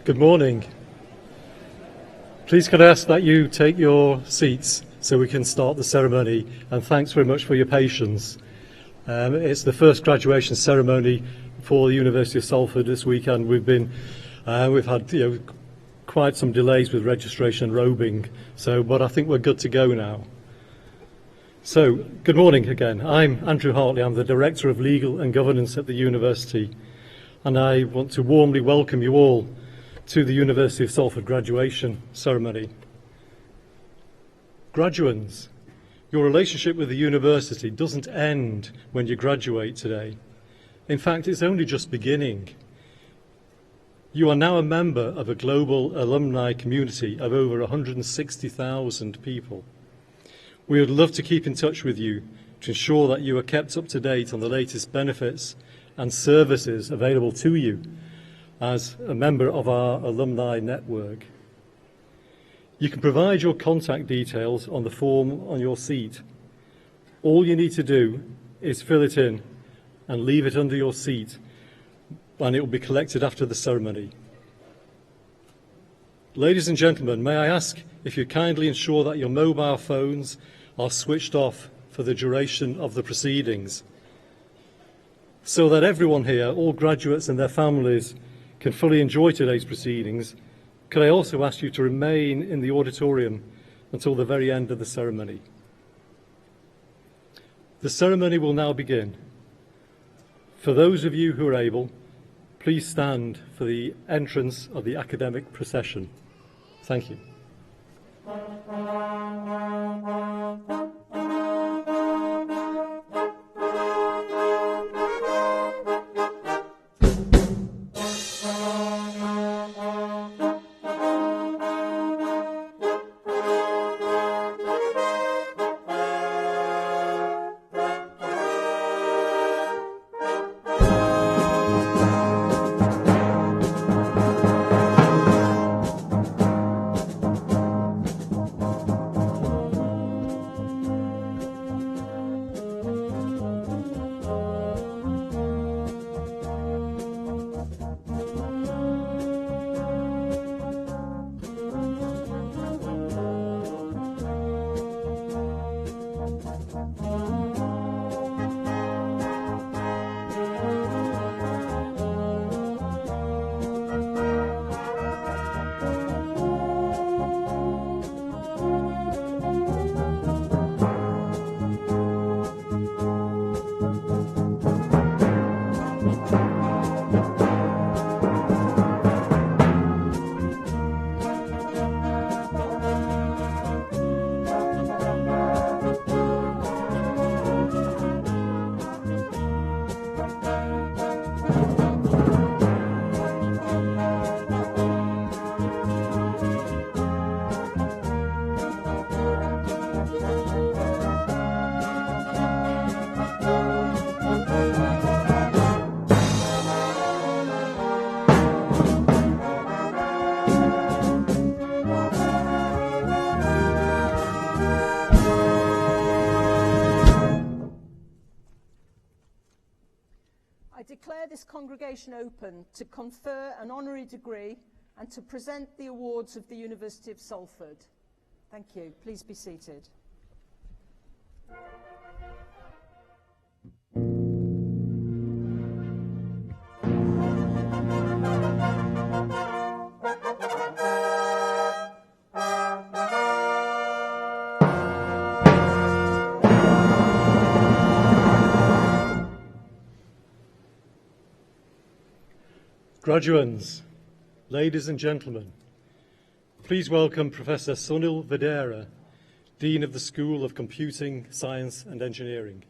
Good morning. Please could I ask that you take your seats so we can start the ceremony, and thanks very much for your patience. It's the first graduation ceremony for the University of Salford this weekend. We've had quite some delays with registration and robing, but I think we're good to go now. So, good morning again. I'm Andrew Hartley. I'm the Director of Legal and Governance at the University, and I want to warmly welcome you all to the University of Salford graduation ceremony. Graduands, your relationship with the university doesn't end when you graduate today. In fact, it's only just beginning. You are now a member of a global alumni community of over 160,000 people. We would love to keep in touch with you to ensure that you are kept up to date on the latest benefits and services available to you as a member of our alumni network. You can provide your contact details on the form on your seat. All you need to do is fill it in and leave it under your seat, and it will be collected after the ceremony. Ladies and gentlemen, may I ask if you kindly ensure that your mobile phones are switched off for the duration of the proceedings, so that everyone here, all graduates and their families, can fully enjoy today's proceedings. Could I also ask you to remain in the auditorium until the very end of the ceremony? The ceremony will now begin. For those of you who are able, please stand for the entrance of the academic procession. Thank you. I declare this congregation open to confer an honorary degree and to present the awards of the University of Salford. Thank you. Please be seated. Graduands, ladies and gentlemen, please welcome Professor Sunil Vedera, Dean of the School of Computing, Science and Engineering.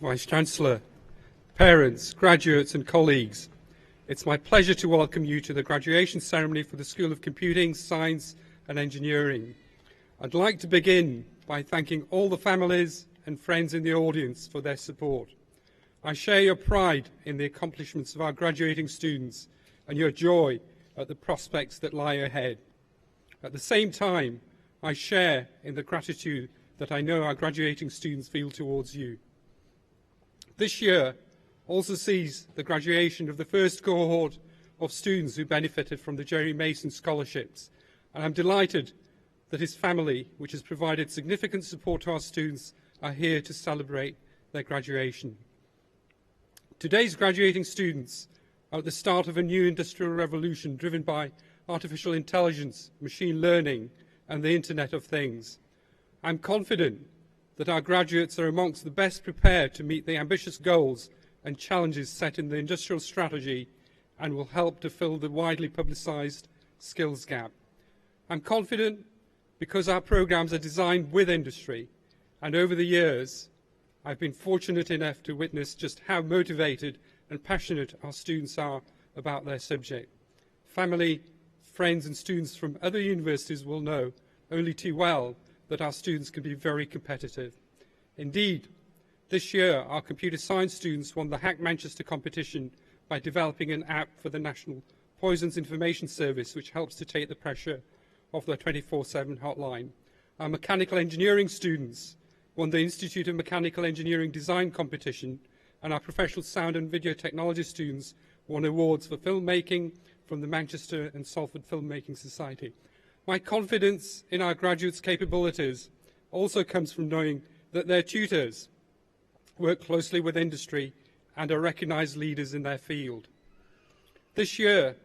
Vice-Chancellor, parents, graduates and colleagues, it's my pleasure to welcome you to the graduation ceremony for the School of Computing, Science and Engineering. I'd like to begin by thanking all the families and friends in the audience for their support. I share your pride in the accomplishments of our graduating students and your joy at the prospects that lie ahead. At the same time, I share in the gratitude that I know our graduating students feel towards you. This year also sees the graduation of the first cohort of students who benefited from the Jerry Mason scholarships, and I'm delighted that his family, which has provided significant support to our students, are here to celebrate their graduation. Today's graduating students are at the start of a new industrial revolution driven by artificial intelligence, machine learning, and the Internet of Things. I'm confident that our graduates are amongst the best prepared to meet the ambitious goals and challenges set in the industrial strategy and will help to fill the widely publicised skills gap. I'm confident because our programmes are designed with industry, and over the years I've been fortunate enough to witness just how motivated and passionate our students are about their subject. Family, friends and students from other universities will know only too well that our students can be very competitive. Indeed, this year our computer science students won the Hack Manchester competition by developing an app for the National Poisons Information Service, which helps to take the pressure off their 24/7 hotline. Our mechanical engineering students won the Institute of Mechanical Engineering Design competition, and our professional sound and video technology students won awards for filmmaking from the Manchester and Salford Filmmaking Society. My confidence in our graduates' capabilities also comes from knowing that their tutors work closely with industry and are recognised leaders in their field. This year,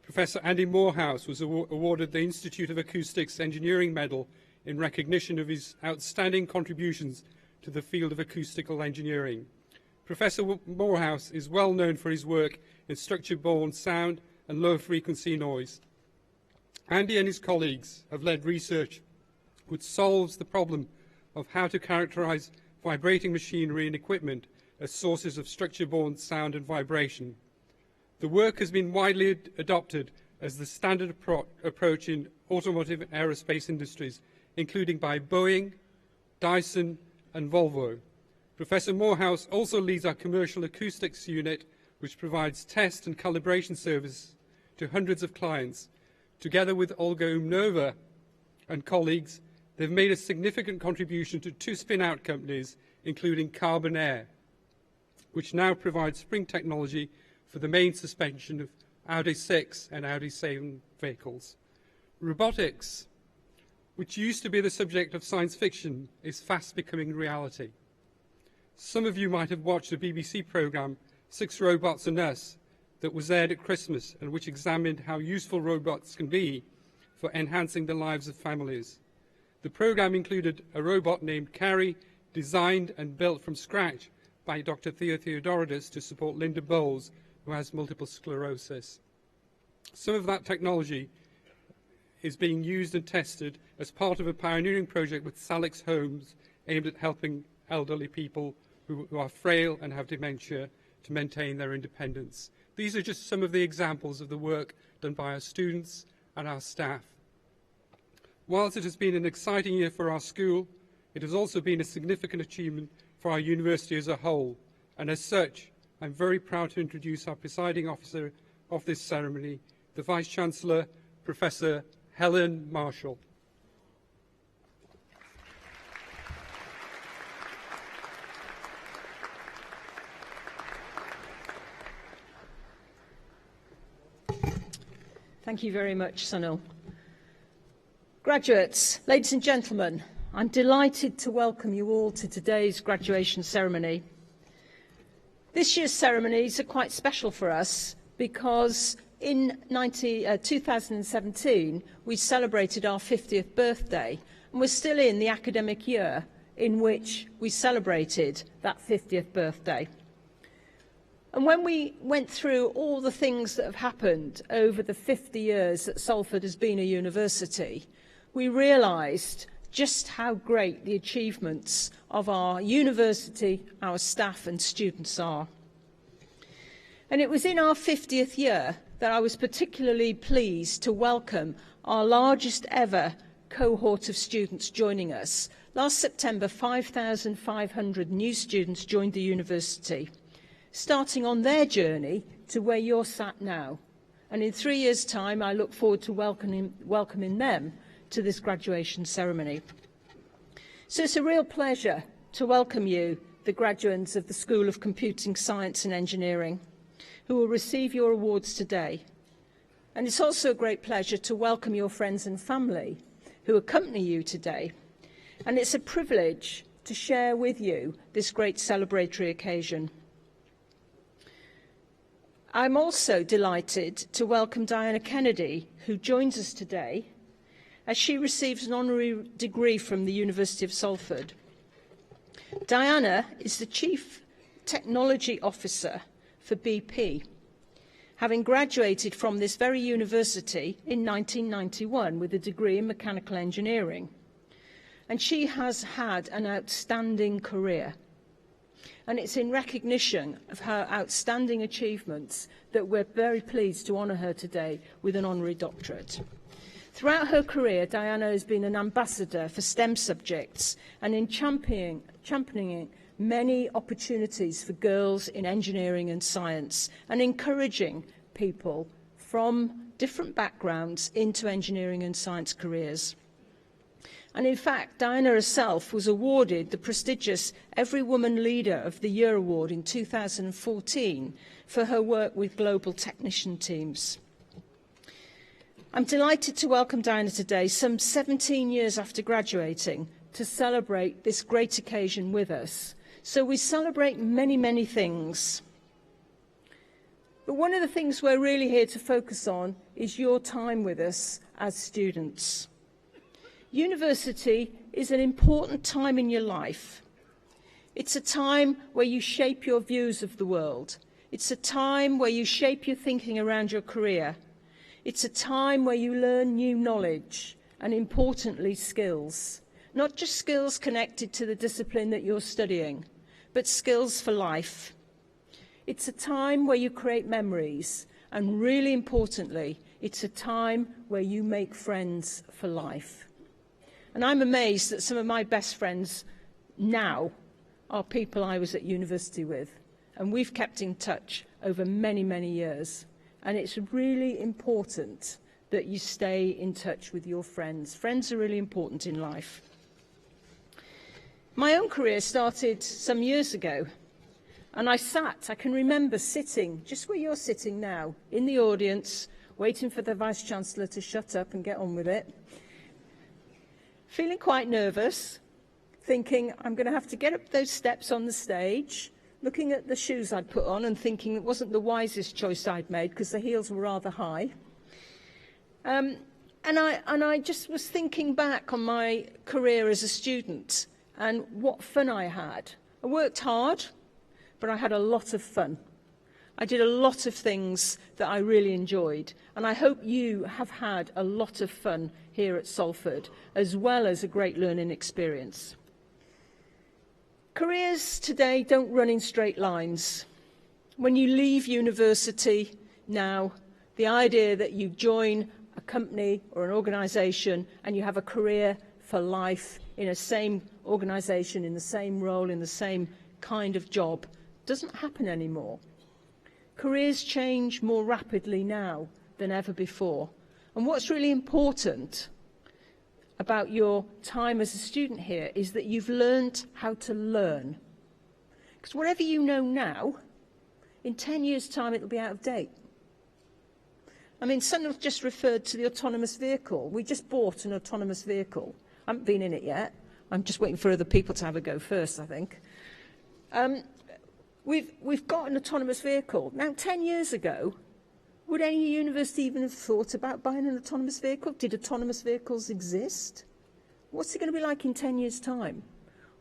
Professor Andy Morehouse was awarded the Institute of Acoustics Engineering Medal in recognition of his outstanding contributions to the field of acoustical engineering. Professor Morehouse is well known for his work in structure-borne sound and low-frequency noise. Andy and his colleagues have led research which solves the problem of how to characterise vibrating machinery and equipment as sources of structure-borne sound and vibration. The work has been widely adopted as the standard approach in automotive and aerospace industries, including by Boeing, Dyson and Volvo. Professor Morehouse also leads our commercial acoustics unit, which provides test and calibration service to hundreds of clients. Together with Olga Umnova and colleagues, they've made a significant contribution to two spin-out companies, including Carbon Air, which now provides spring technology for the main suspension of Audi 6 and Audi 7 vehicles. Robotics, which used to be the subject of science fiction, is fast becoming reality. Some of you might have watched a BBC programme, 6 Robots and Us, that was aired at Christmas and which examined how useful robots can be for enhancing the lives of families. The programme included a robot named Carrie, designed and built from scratch by Dr. Theo Theodoridis to support Linda Bowles, who has multiple sclerosis. Some of that technology is being used and tested as part of a pioneering project with Salix Homes aimed at helping elderly people who are frail and have dementia to maintain their independence. These are just some of the examples of the work done by our students and our staff. Whilst it has been an exciting year for our school, it has also been a significant achievement for our university as a whole, and as such, I'm very proud to introduce our presiding officer of this ceremony, the Vice-Chancellor, Professor Helen Marshall. Thank you very much, Sunil. Graduates, ladies and gentlemen, I'm delighted to welcome you all to today's graduation ceremony. This year's ceremonies are quite special for us because in 2017 we celebrated our 50th birthday, and we're still in the academic year in which we celebrated that 50th birthday. And when we went through all the things that have happened over the 50 years that Salford has been a university, we realised just how great the achievements of our university, our staff and students are. And it was in our 50th year that I was particularly pleased to welcome our largest ever cohort of students joining us. Last September, 5,500 new students joined the university, starting on their journey to where you're sat now. And in 3 years' time, I look forward to welcoming them to this graduation ceremony. So it's a real pleasure to welcome you, the graduates of the School of Computing Science and Engineering, who will receive your awards today. And it's also a great pleasure to welcome your friends and family who accompany you today. And it's a privilege to share with you this great celebratory occasion. I'm also delighted to welcome Diana Kennedy, who joins us today as she receives an honorary degree from the University of Salford. Diana is the Chief Technology Officer for BP, having graduated from this very university in 1991 with a degree in mechanical engineering. And she has had an outstanding career. And it's in recognition of her outstanding achievements that we're very pleased to honour her today with an honorary doctorate. Throughout her career, Diana has been an ambassador for STEM subjects and in championing many opportunities for girls in engineering and science and encouraging people from different backgrounds into engineering and science careers. And in fact, Diana herself was awarded the prestigious Every Woman Leader of the Year Award in 2014 for her work with global technician teams. I'm delighted to welcome Diana today, some 17 years after graduating, to celebrate this great occasion with us. So we celebrate many, many things. But one of the things we're really here to focus on is your time with us as students. University is an important time in your life. It's a time where you shape your views of the world. It's a time where you shape your thinking around your career. It's a time where you learn new knowledge and, importantly, skills. Not just skills connected to the discipline that you're studying, but skills for life. It's a time where you create memories, and really importantly, it's a time where you make friends for life. And I'm amazed that some of my best friends now are people I was at university with, and we've kept in touch over many, many years. And it's really important that you stay in touch with your friends. Friends are really important in life. My own career started some years ago, and I can remember sitting, just where you're sitting now, in the audience, waiting for the Vice-Chancellor to shut up and get on with it, feeling quite nervous, thinking I'm going to have to get up those steps on the stage, looking at the shoes I'd put on and thinking it wasn't the wisest choice I'd made because the heels were rather high. And I just was thinking back on my career as a student and what fun I had. I worked hard, but I had a lot of fun. I did a lot of things that I really enjoyed, and I hope you have had a lot of fun here at Salford, as well as a great learning experience. Careers today don't run in straight lines. When you leave university now, the idea that you join a company or an organisation and you have a career for life in the same organisation, in the same role, in the same kind of job, doesn't happen anymore. Careers change more rapidly now than ever before. And what's really important about your time as a student here is that you've learned how to learn. Because whatever you know now, in 10 years' time, it'll be out of date. I mean, Sunil just referred to the autonomous vehicle. We just bought an autonomous vehicle. I haven't been in it yet. I'm just waiting for other people to have a go first, I think. We've got an autonomous vehicle. Now, 10 years ago, would any university even have thought about buying an autonomous vehicle? Did autonomous vehicles exist? What's it going to be like in 10 years' time?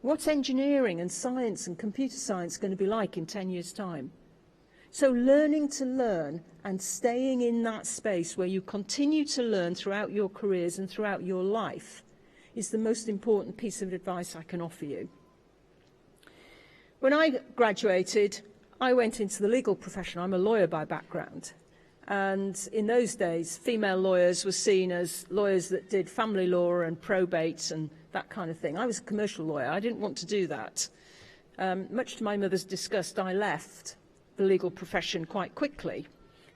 What's engineering and science and computer science going to be like in 10 years' time? So learning to learn and staying in that space where you continue to learn throughout your careers and throughout your life is the most important piece of advice I can offer you. When I graduated, I went into the legal profession. I'm a lawyer by background. And in those days, female lawyers were seen as lawyers that did family law and probate and that kind of thing. I was a commercial lawyer. I didn't want to do that. Much to my mother's disgust, I left the legal profession quite quickly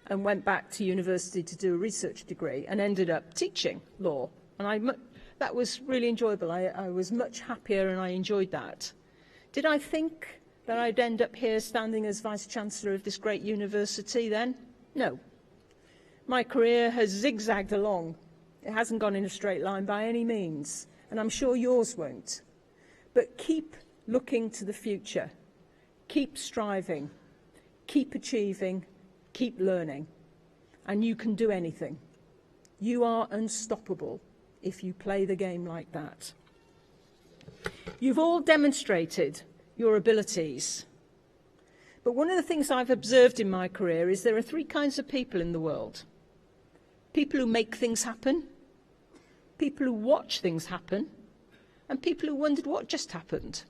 and went back to university to do a research degree and ended up teaching law. And I That was really enjoyable. I was much happier and I enjoyed that. Did I think that I'd end up here standing as Vice-Chancellor of this great university then? No. My career has zigzagged along. It hasn't gone in a straight line by any means, and I'm sure yours won't. But keep looking to the future. Keep striving. Keep achieving. Keep learning. And you can do anything. You are unstoppable if you play the game like that. You've all demonstrated your abilities. But one of the things I've observed in my career is there are three kinds of people in the world. People who make things happen, people who watch things happen, and people who wondered what just happened.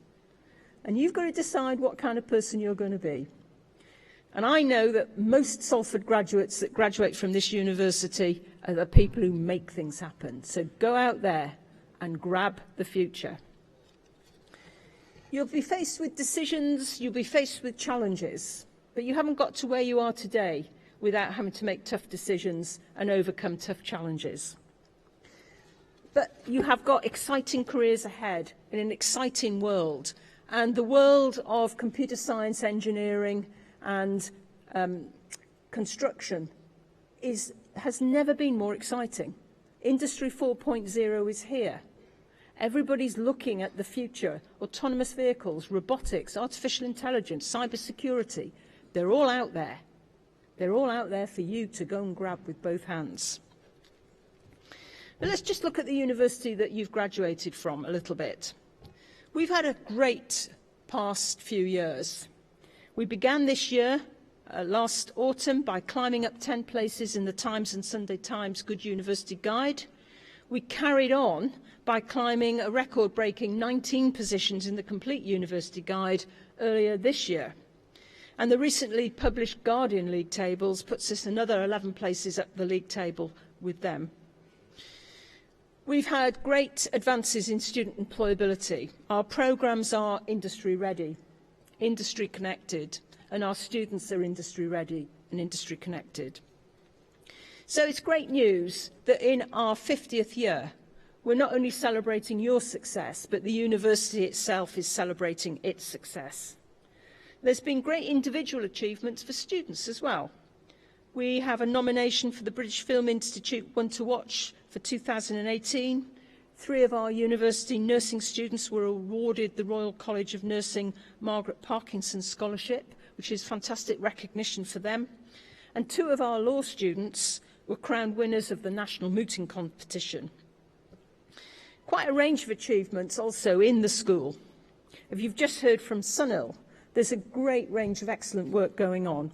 And you've got to decide what kind of person you're going to be. And I know that most Salford graduates that graduate from this university are the people who make things happen. So go out there and grab the future. You'll be faced with decisions, you'll be faced with challenges, but you haven't got to where you are today without having to make tough decisions and overcome tough challenges. But you have got exciting careers ahead in an exciting world, and the world of computer science, engineering and construction has never been more exciting. Industry 4.0 is here. Everybody's looking at the future. Autonomous vehicles, robotics, artificial intelligence, cybersecurity. They're all out there. They're all out there for you to go and grab with both hands. But let's just look at the university that you've graduated from a little bit. We've had a great past few years. We began this year, last autumn, by climbing up 10 places in the Times and Sunday Times Good University Guide. We carried on by climbing a record-breaking 19 positions in the Complete University Guide earlier this year. And the recently published Guardian League tables puts us another 11 places up the league table with them. We've had great advances in student employability. Our programmes are industry-ready, industry-connected, and our students are industry-ready and industry-connected. So it's great news that in our 50th year, we're not only celebrating your success, but the university itself is celebrating its success. There's been great individual achievements for students as well. We have a nomination for the British Film Institute One to Watch for 2018. 3 of our university nursing students were awarded the Royal College of Nursing Margaret Parkinson Scholarship, which is fantastic recognition for them. And 2 of our law students were crowned winners of the National Mooting Competition. Quite a range of achievements also in the school. If you've just heard from Sunil, there's a great range of excellent work going on.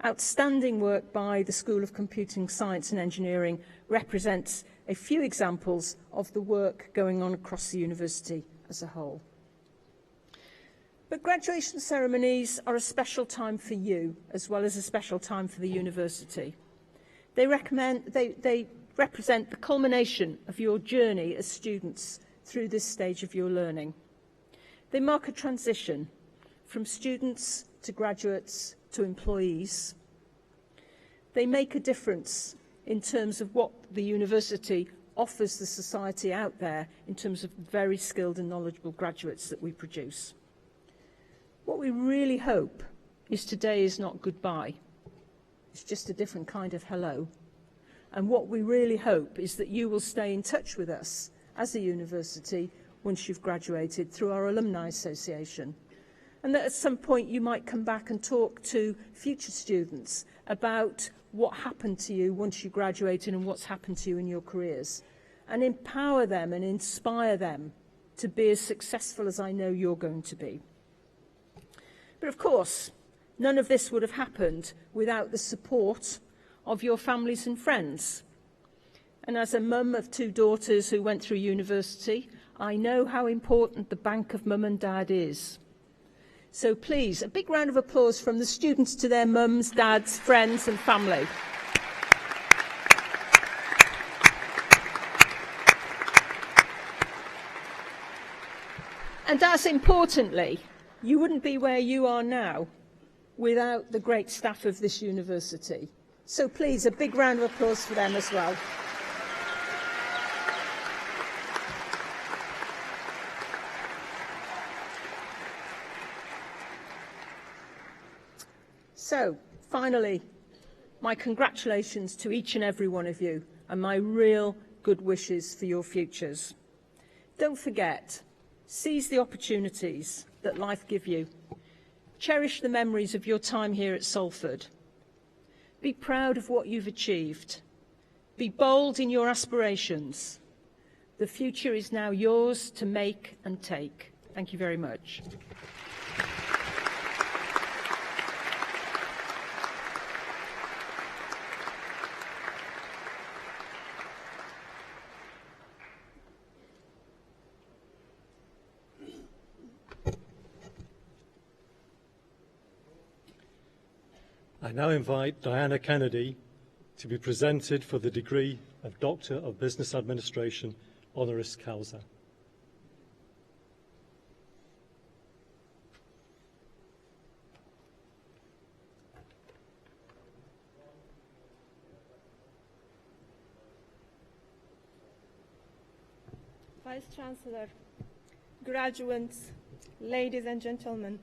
Outstanding work by the School of Computing Science and Engineering represents a few examples of the work going on across the university as a whole. But graduation ceremonies are a special time for you, as well as a special time for the university. They represent the culmination of your journey as students through this stage of your learning. They mark a transition from students to graduates to employees. They make a difference in terms of what the university offers the society out there in terms of very skilled and knowledgeable graduates that we produce. What we really hope is today is not goodbye. It's just a different kind of hello. And what we really hope is that you will stay in touch with us as a university once you've graduated through our Alumni Association. And that at some point you might come back and talk to future students about what happened to you once you graduated and what's happened to you in your careers. And empower them and inspire them to be as successful as I know you're going to be. But of course, none of this would have happened without the support of your families and friends. And as a mum of 2 daughters who went through university, I know how important the bank of mum and dad is. So please, a big round of applause from the students to their mums, dads, friends and family. And as importantly, you wouldn't be where you are now without the great staff of this university. So please, a big round of applause for them as well. So, finally, my congratulations to each and every one of you and my real good wishes for your futures. Don't forget, seize the opportunities that life gives you. Cherish the memories of your time here at Salford. Be proud of what you've achieved. Be bold in your aspirations. The future is now yours to make and take. Thank you very much. I now invite Diana Kennedy to be presented for the degree of Doctor of Business Administration, honoris causa. Vice Chancellor, graduates, ladies and gentlemen,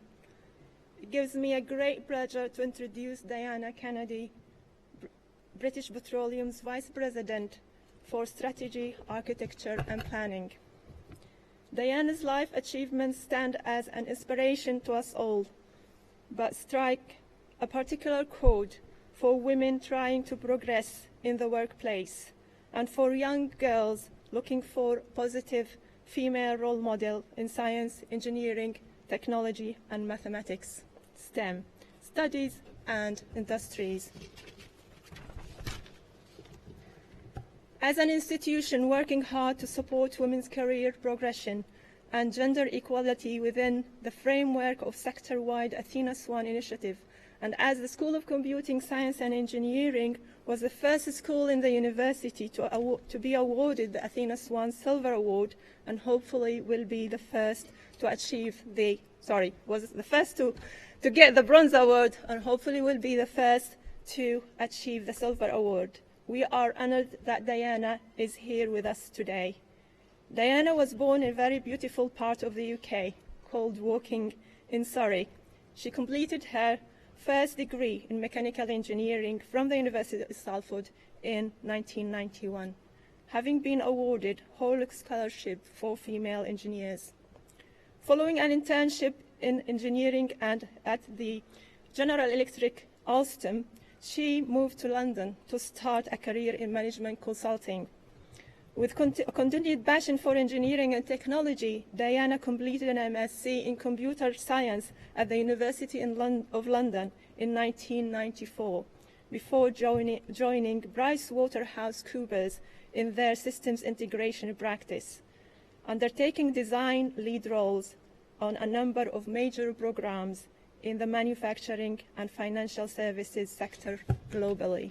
it gives me a great pleasure to introduce Diana Kennedy, British Petroleum's Vice President for Strategy, Architecture and Planning. Diana's life achievements stand as an inspiration to us all, but strike a particular chord for women trying to progress in the workplace and for young girls looking for positive female role model in science, engineering, technology and mathematics, STEM, studies and industries. As an institution working hard to support women's career progression and gender equality within the framework of sector-wide Athena Swan initiative, and as the School of Computing, Science and Engineering was the first school in the university to be awarded the Athena Swan Silver Award, and hopefully will be the first to achieve was the first to get the Bronze Award, and hopefully will be the first to achieve the Silver Award. We are honored that Diana is here with us today. Diana was born in a very beautiful part of the UK called Woking in Surrey. She completed her first degree in mechanical engineering from the University of Salford in 1991, having been awarded Horlick Scholarship for female engineers. Following an internship in engineering and at the General Electric Alstom, she moved to London to start a career in management consulting. With continued passion for engineering and technology, Diana completed an MSc in computer science at the University of London in 1994, before joining PricewaterhouseCoopers in their systems integration practice, undertaking design lead roles on a number of major programs in the manufacturing and financial services sector globally.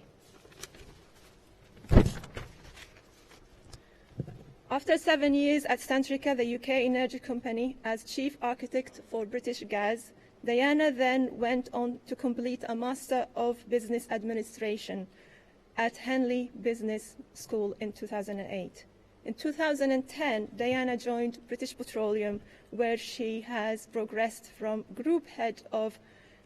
After 7 years at Centrica, the UK energy company, as chief architect for British Gas, Diana then went on to complete a Master of Business Administration at Henley Business School in 2008. In 2010, Diana joined British Petroleum, where she has progressed from Group Head of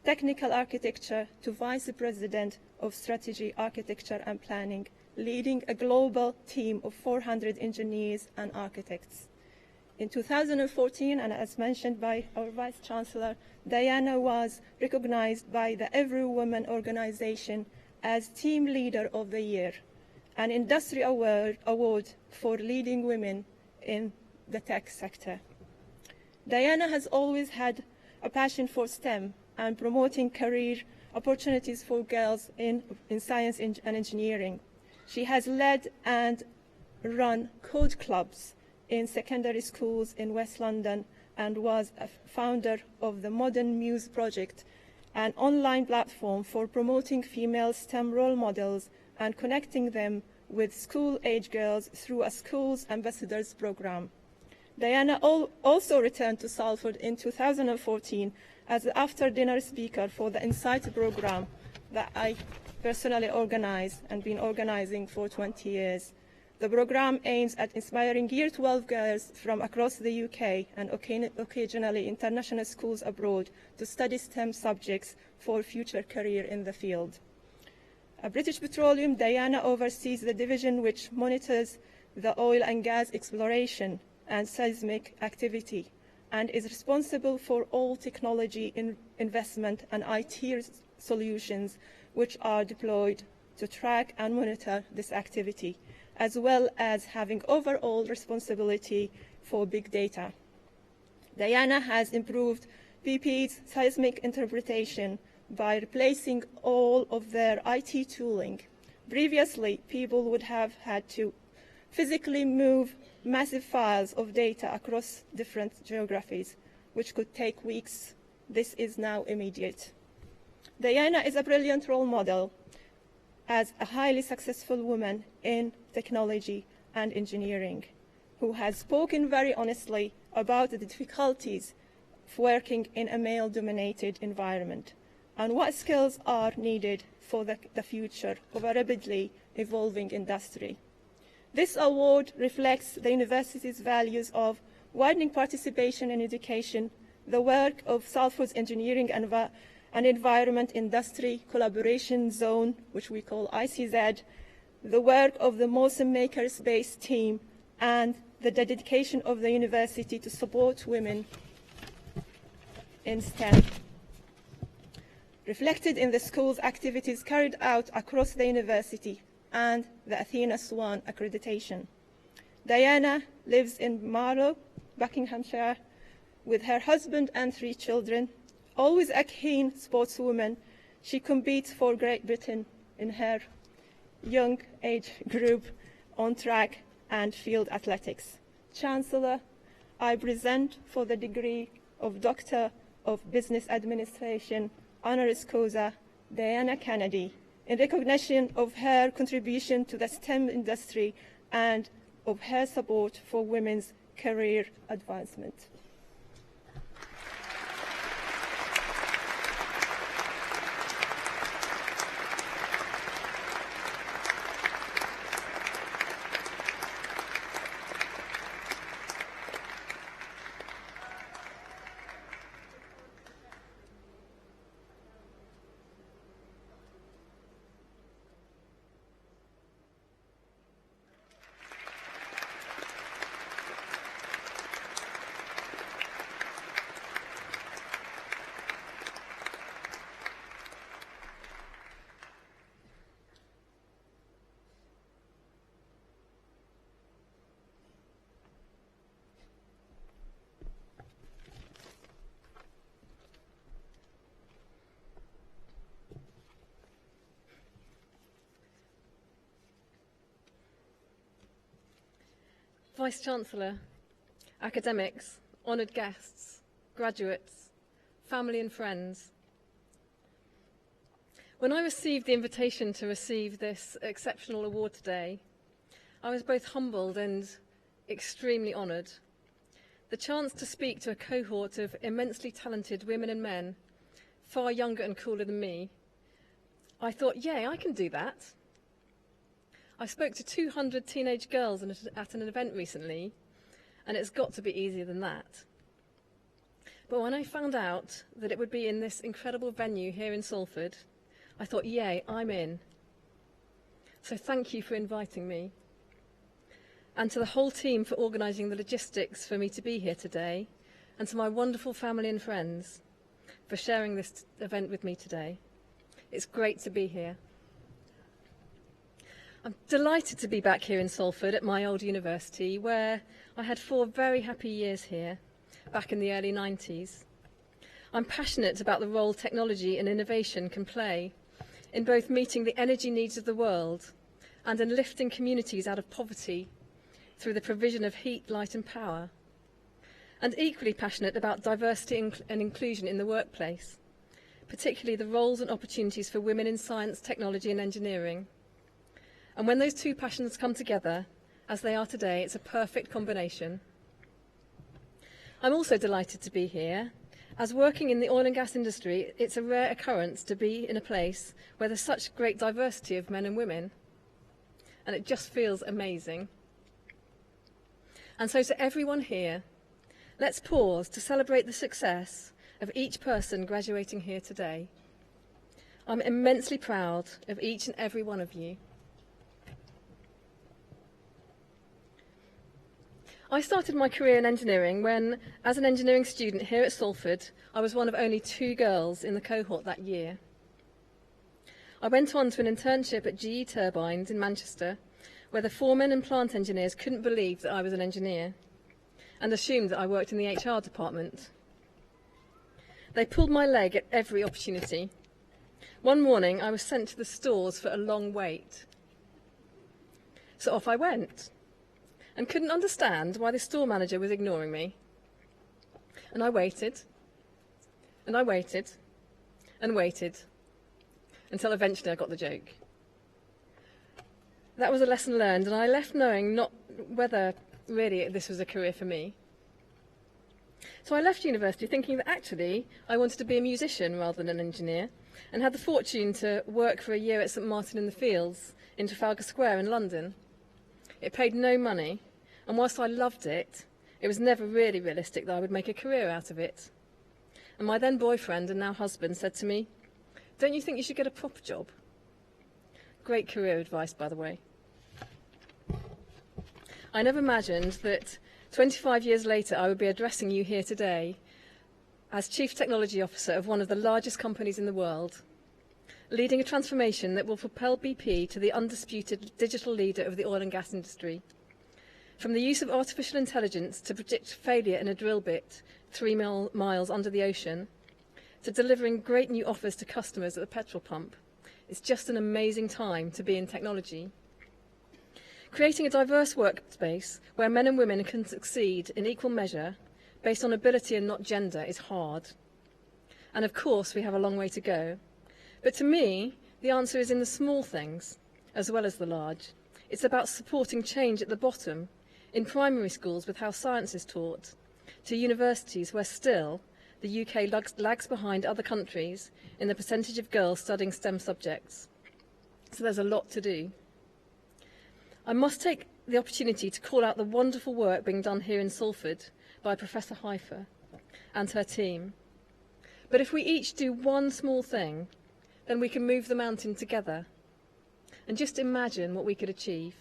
Technical Architecture to Vice President of Strategy, Architecture and Planning, leading a global team of 400 engineers and architects. In 2014, and as mentioned by our Vice Chancellor, Diana was recognized by the Every Woman organization as Team Leader of the Year, an industry award for leading women in the tech sector. Diana has always had a passion for STEM and promoting career opportunities for girls in science and engineering. She has led and run code clubs in secondary schools in West London and was a founder of the Modern Muse Project, an online platform for promoting female STEM role models and connecting them with school-age girls through a Schools Ambassadors program. Diana also returned to Salford in 2014 as the after-dinner speaker for the Insight program that I personally organize and been organizing for 20 years. The programme aims at inspiring Year 12 girls from across the UK and occasionally international schools abroad to study STEM subjects for future career in the field. At British Petroleum, Diana oversees the division which monitors the oil and gas exploration and seismic activity and is responsible for all technology investment and IT solutions which are deployed to track and monitor this activity, as well as having overall responsibility for big data. Diana has improved BP's seismic interpretation by replacing all of their IT tooling. Previously, people would have had to physically move massive files of data across different geographies, which could take weeks. This is now immediate. Diana is a brilliant role model as a highly successful woman in technology and engineering, who has spoken very honestly about the difficulties of working in a male-dominated environment and what skills are needed for the future of a rapidly evolving industry. This award reflects the university's values of widening participation in education, the work of Salford's Engineering and Environment Industry Collaboration Zone, which we call ICZ, the work of the Motion Makerspace team, and the dedication of the university to support women in STEM. Reflected in the school's activities carried out across the university and the Athena Swan accreditation. Diana lives in Marlow, Buckinghamshire, with her husband and 3 children. Always a keen sportswoman, she competes for Great Britain in her young age group on track and field athletics. Chancellor, I present for the degree of Doctor of Business Administration, honoris causa, Diana Kennedy, in recognition of her contribution to the STEM industry and of her support for women's career advancement. Vice-Chancellor, academics, honoured guests, graduates, family and friends. When I received the invitation to receive this exceptional award today, I was both humbled and extremely honoured. The chance to speak to a cohort of immensely talented women and men, far younger and cooler than me, I thought, yay, I can do that. I spoke to 200 teenage girls at an event recently, and it's got to be easier than that. But when I found out that it would be in this incredible venue here in Salford, I thought, yay, I'm in. So thank you for inviting me. And to the whole team for organising the logistics for me to be here today, and to my wonderful family and friends for sharing this event with me today. It's great to be here. I'm delighted to be back here in Salford at my old university, where I had 4 very happy years here, back in the early 90s. I'm passionate about the role technology and innovation can play in both meeting the energy needs of the world and in lifting communities out of poverty through the provision of heat, light and power. And equally passionate about diversity and inclusion in the workplace, particularly the roles and opportunities for women in science, technology and engineering. And when those 2 passions come together, as they are today, it's a perfect combination. I'm also delighted to be here. As working in the oil and gas industry, it's a rare occurrence to be in a place where there's such great diversity of men and women. and it just feels amazing. And so to everyone here, let's pause to celebrate the success of each person graduating here today. I'm immensely proud of each and every one of you. I started my career in engineering when, as an engineering student here at Salford, I was one of only 2 girls in the cohort that year. I went on to an internship at GE Turbines in Manchester, where the foremen and plant engineers couldn't believe that I was an engineer and assumed that I worked in the HR department. They pulled my leg at every opportunity. One morning, I was sent to the stores for a long wait. So off I went, and couldn't understand why the store manager was ignoring me. And I waited, and I waited, and waited, until eventually I got the joke. That was a lesson learned, and I left knowing not whether really this was a career for me. So I left university thinking that actually I wanted to be a musician rather than an engineer, and had the fortune to work for a year at St Martin in the Fields in Trafalgar Square in London. It paid no money, and whilst I loved it, it was never really realistic that I would make a career out of it. And my then boyfriend and now husband said to me, "Don't you think you should get a proper job?" Great career advice, by the way. I never imagined that 25 years later I would be addressing you here today as Chief Technology Officer of one of the largest companies in the world, leading a transformation that will propel BP to the undisputed digital leader of the oil and gas industry. From the use of artificial intelligence to predict failure in a drill bit 3 miles under the ocean, to delivering great new offers to customers at the petrol pump, it's just an amazing time to be in technology. Creating a diverse workspace where men and women can succeed in equal measure, based on ability and not gender, is hard. And of course, we have a long way to go. But to me, the answer is in the small things, as well as the large. It's about supporting change at the bottom, in primary schools with how science is taught, to universities where still the UK lags behind other countries in the percentage of girls studying STEM subjects. So there's a lot to do. I must take the opportunity to call out the wonderful work being done here in Salford by Professor Heifer and her team. But if we each do one small thing, then we can move the mountain together. And just imagine what we could achieve.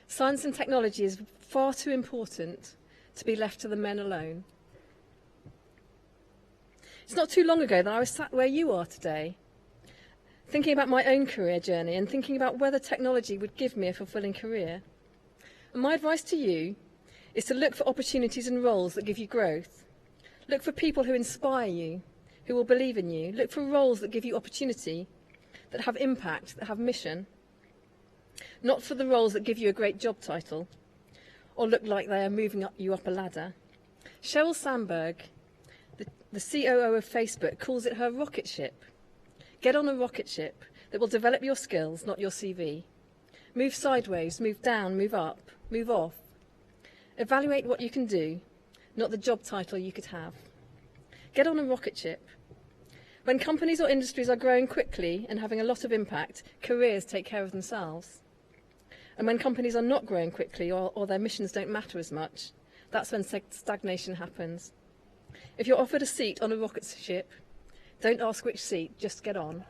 Science and technology is far too important to be left to the men alone. It's not too long ago that I was sat where you are today, thinking about my own career journey and thinking about whether technology would give me a fulfilling career. And my advice to you is to look for opportunities and roles that give you growth. Look for people who inspire you, who will believe in you. Look for roles that give you opportunity, that have impact, that have mission. Not for the roles that give you a great job title or look like they are moving you up a ladder. Sheryl Sandberg, the COO of Facebook, calls it her rocket ship. Get on a rocket ship that will develop your skills, not your CV. Move sideways, move down, move up, move off. Evaluate what you can do, not the job title you could have. Get on a rocket ship. When companies or industries are growing quickly and having a lot of impact, careers take care of themselves. And when companies are not growing quickly or their missions don't matter as much, that's when stagnation happens. If you're offered a seat on a rocket ship, don't ask which seat, just get on.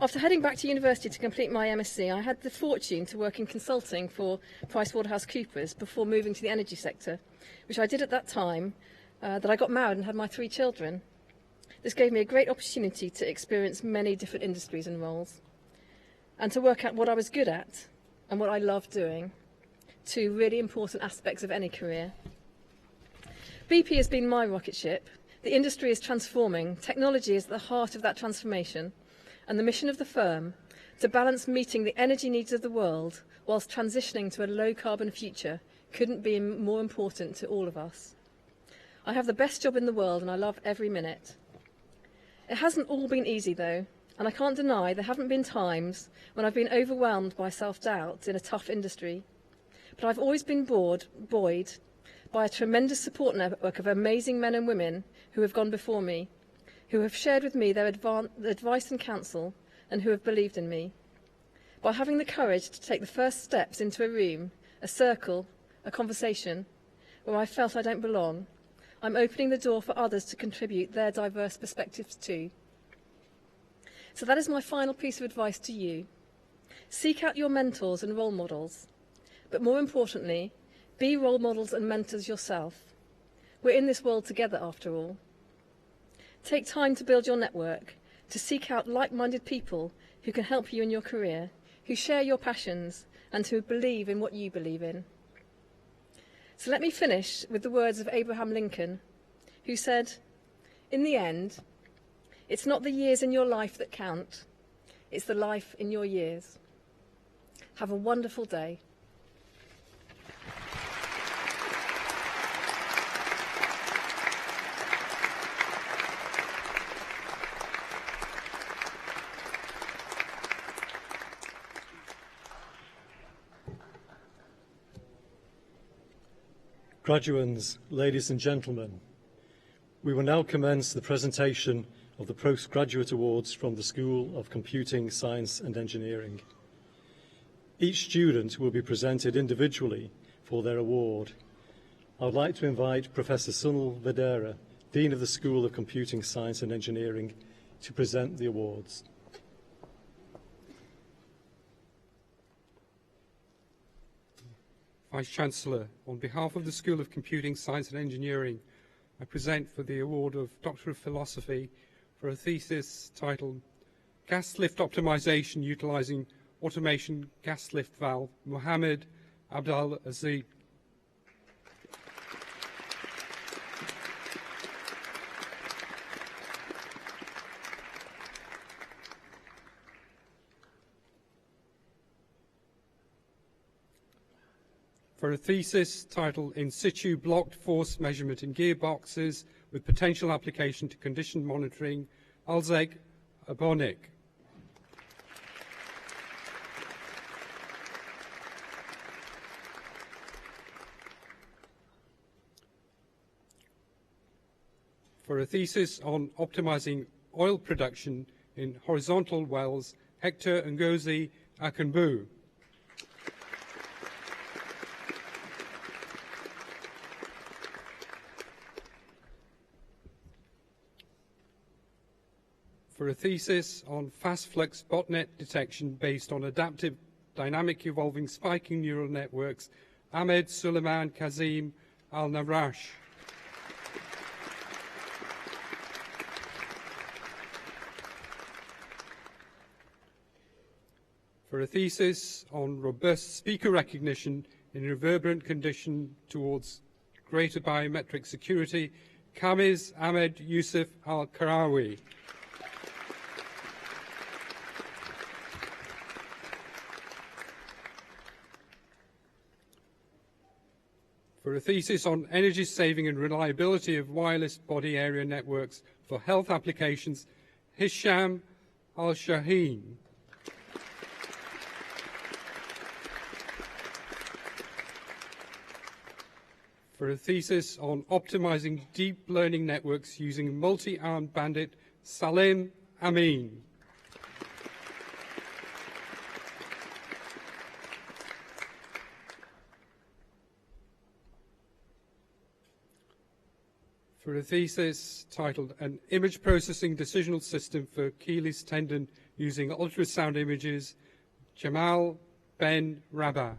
After heading back to university to complete my MSc, I had the fortune to work in consulting for PricewaterhouseCoopers before moving to the energy sector, which I did at that time that I got married and had my 3 children. This gave me a great opportunity to experience many different industries and roles, and to work out what I was good at and what I loved doing, 2 really important aspects of any career. BP has been my rocket ship. The industry is transforming. Technology is at the heart of that transformation, and the mission of the firm, to balance meeting the energy needs of the world whilst transitioning to a low-carbon future, couldn't be more important to all of us. I have the best job in the world, and I love every minute. It hasn't all been easy, though, and I can't deny there haven't been times when I've been overwhelmed by self-doubt in a tough industry. But I've always been buoyed by a tremendous support network of amazing men and women who have gone before me, who have shared with me their advice and counsel, and who have believed in me. by having the courage to take the first steps into a room, a circle, a conversation, where I felt I don't belong, I'm opening the door for others to contribute their diverse perspectives too. So that is my final piece of advice to you. Seek out your mentors and role models, but more importantly, be role models and mentors yourself. We're in this world together after all. Take time to build your network, to seek out like-minded people who can help you in your career, who share your passions and who believe in what you believe in. So let me finish with the words of Abraham Lincoln, who said, "In the end, it's not the years in your life that count, it's the life in your years." Have a wonderful day. Graduands, ladies and gentlemen, we will now commence the presentation of the Postgraduate Awards from the School of Computing, Science and Engineering. Each student will be presented individually for their award. I would like to invite Professor Sunil Vedera, Dean of the School of Computing, Science and Engineering, to present the awards. Vice-Chancellor, on behalf of the School of Computing, Science and Engineering, I present for the award of Doctor of Philosophy for a thesis titled Gas Lift Optimization Utilizing Automation Gas Lift Valve, Mohammed Abdal Aziz. For a thesis titled In Situ Blocked Force Measurement in Gearboxes with Potential Application to Condition Monitoring, Alzeg Abonik. For a thesis on optimizing oil production in horizontal wells, Hector Ngozi Akanbu. For a thesis on fast flux botnet detection based on adaptive dynamic evolving spiking neural networks, Ahmed Suleiman Kazim Al-Narash. For a thesis on robust speaker recognition in reverberant condition towards greater biometric security, Kamiz Ahmed Yusuf Al-Karawi. For a thesis on energy saving and reliability of wireless body area networks for health applications, Hisham Al-Shaheen. For a thesis on optimizing deep learning networks using multi-armed bandit, Salim Amin. For a thesis titled An Image Processing Decisional System for Achilles Tendon Using Ultrasound Images, Jamal Ben Rabah.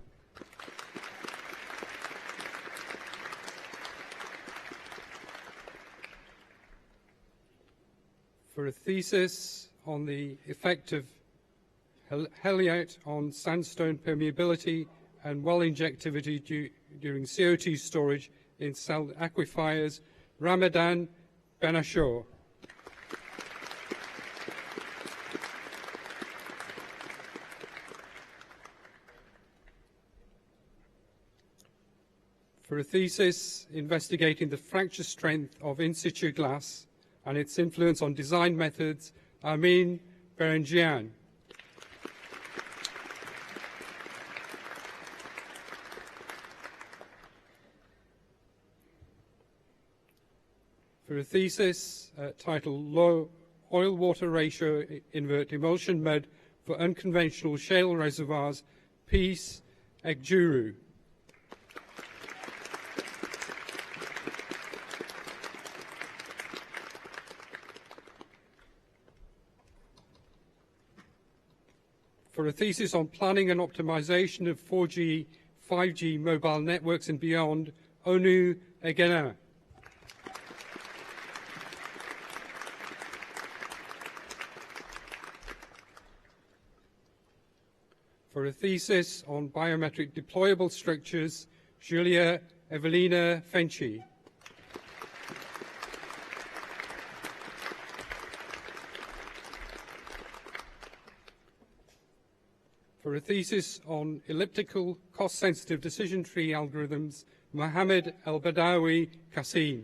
For a thesis on the effect of halite on sandstone permeability and well injectivity during CO2 storage in cell aquifers, Ramadan Benashor. For a thesis investigating the fracture strength of in situ glass and its influence on design methods, Amin Berenjian. For a thesis titled Low Oil-Water Ratio Invert Emulsion Mud for Unconventional Shale Reservoirs, Peace Ekjuru. For a thesis on planning and optimization of 4G, 5G mobile networks and beyond, Onu Egena. For a thesis on biometric deployable structures, Julia Evelina Fenci. For a thesis on elliptical cost-sensitive decision tree algorithms, Mohammed El-Badawi Qasim.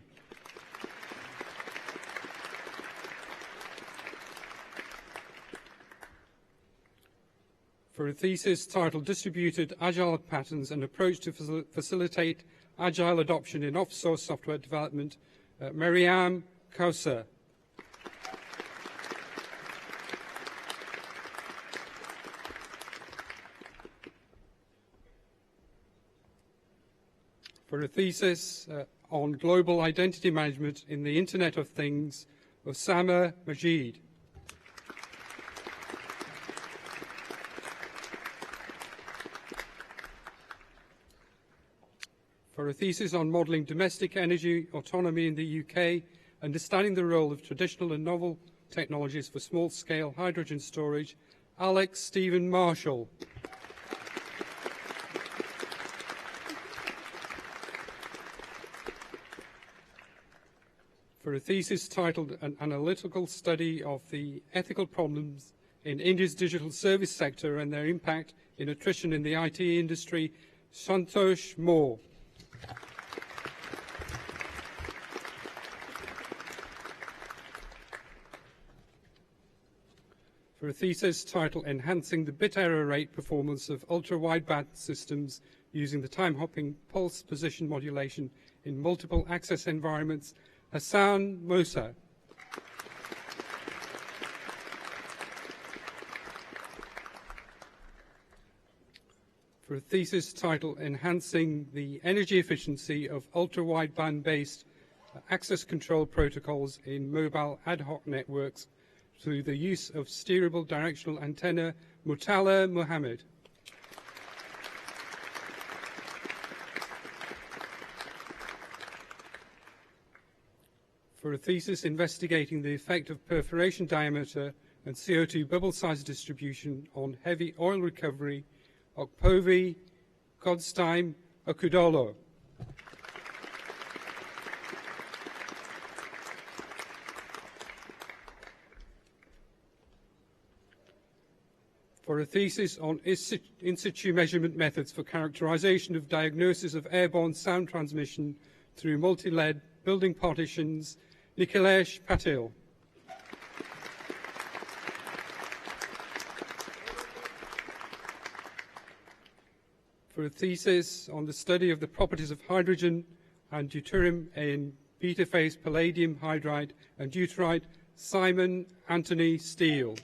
For a thesis titled Distributed Agile Patterns, an Approach to Facilitate Agile Adoption in Off-Source Software Development, Mariam Kausar. For a thesis on global identity management in the Internet of Things, Osama Majid. For a thesis on modelling domestic energy autonomy in the UK, understanding the role of traditional and novel technologies for small-scale hydrogen storage, Alex Stephen Marshall. For a thesis titled An Analytical Study of the Ethical Problems in India's Digital Service Sector and Their Impact in Attrition in the IT Industry, Santosh Moore. For a thesis titled Enhancing the Bit Error Rate Performance of Ultra-Wideband Systems Using the Time-Hopping Pulse Position Modulation in Multiple Access Environments, Hassan Mosa. For a thesis titled Enhancing the Energy Efficiency of Ultra-Wideband-Based Access Control Protocols in Mobile Ad Hoc Networks through the use of steerable directional antenna, Mutala Mohammed. For a thesis investigating the effect of perforation diameter and CO2 bubble size distribution on heavy oil recovery, Okpovi Godstein Okudolo. For a thesis on in situ measurement methods for characterization of diagnosis of airborne sound transmission through multi-lead building partitions, Nikhilesh Patil. For a thesis on the study of the properties of hydrogen and deuterium in beta-phase palladium hydride and deuteride, Simon Anthony Steele.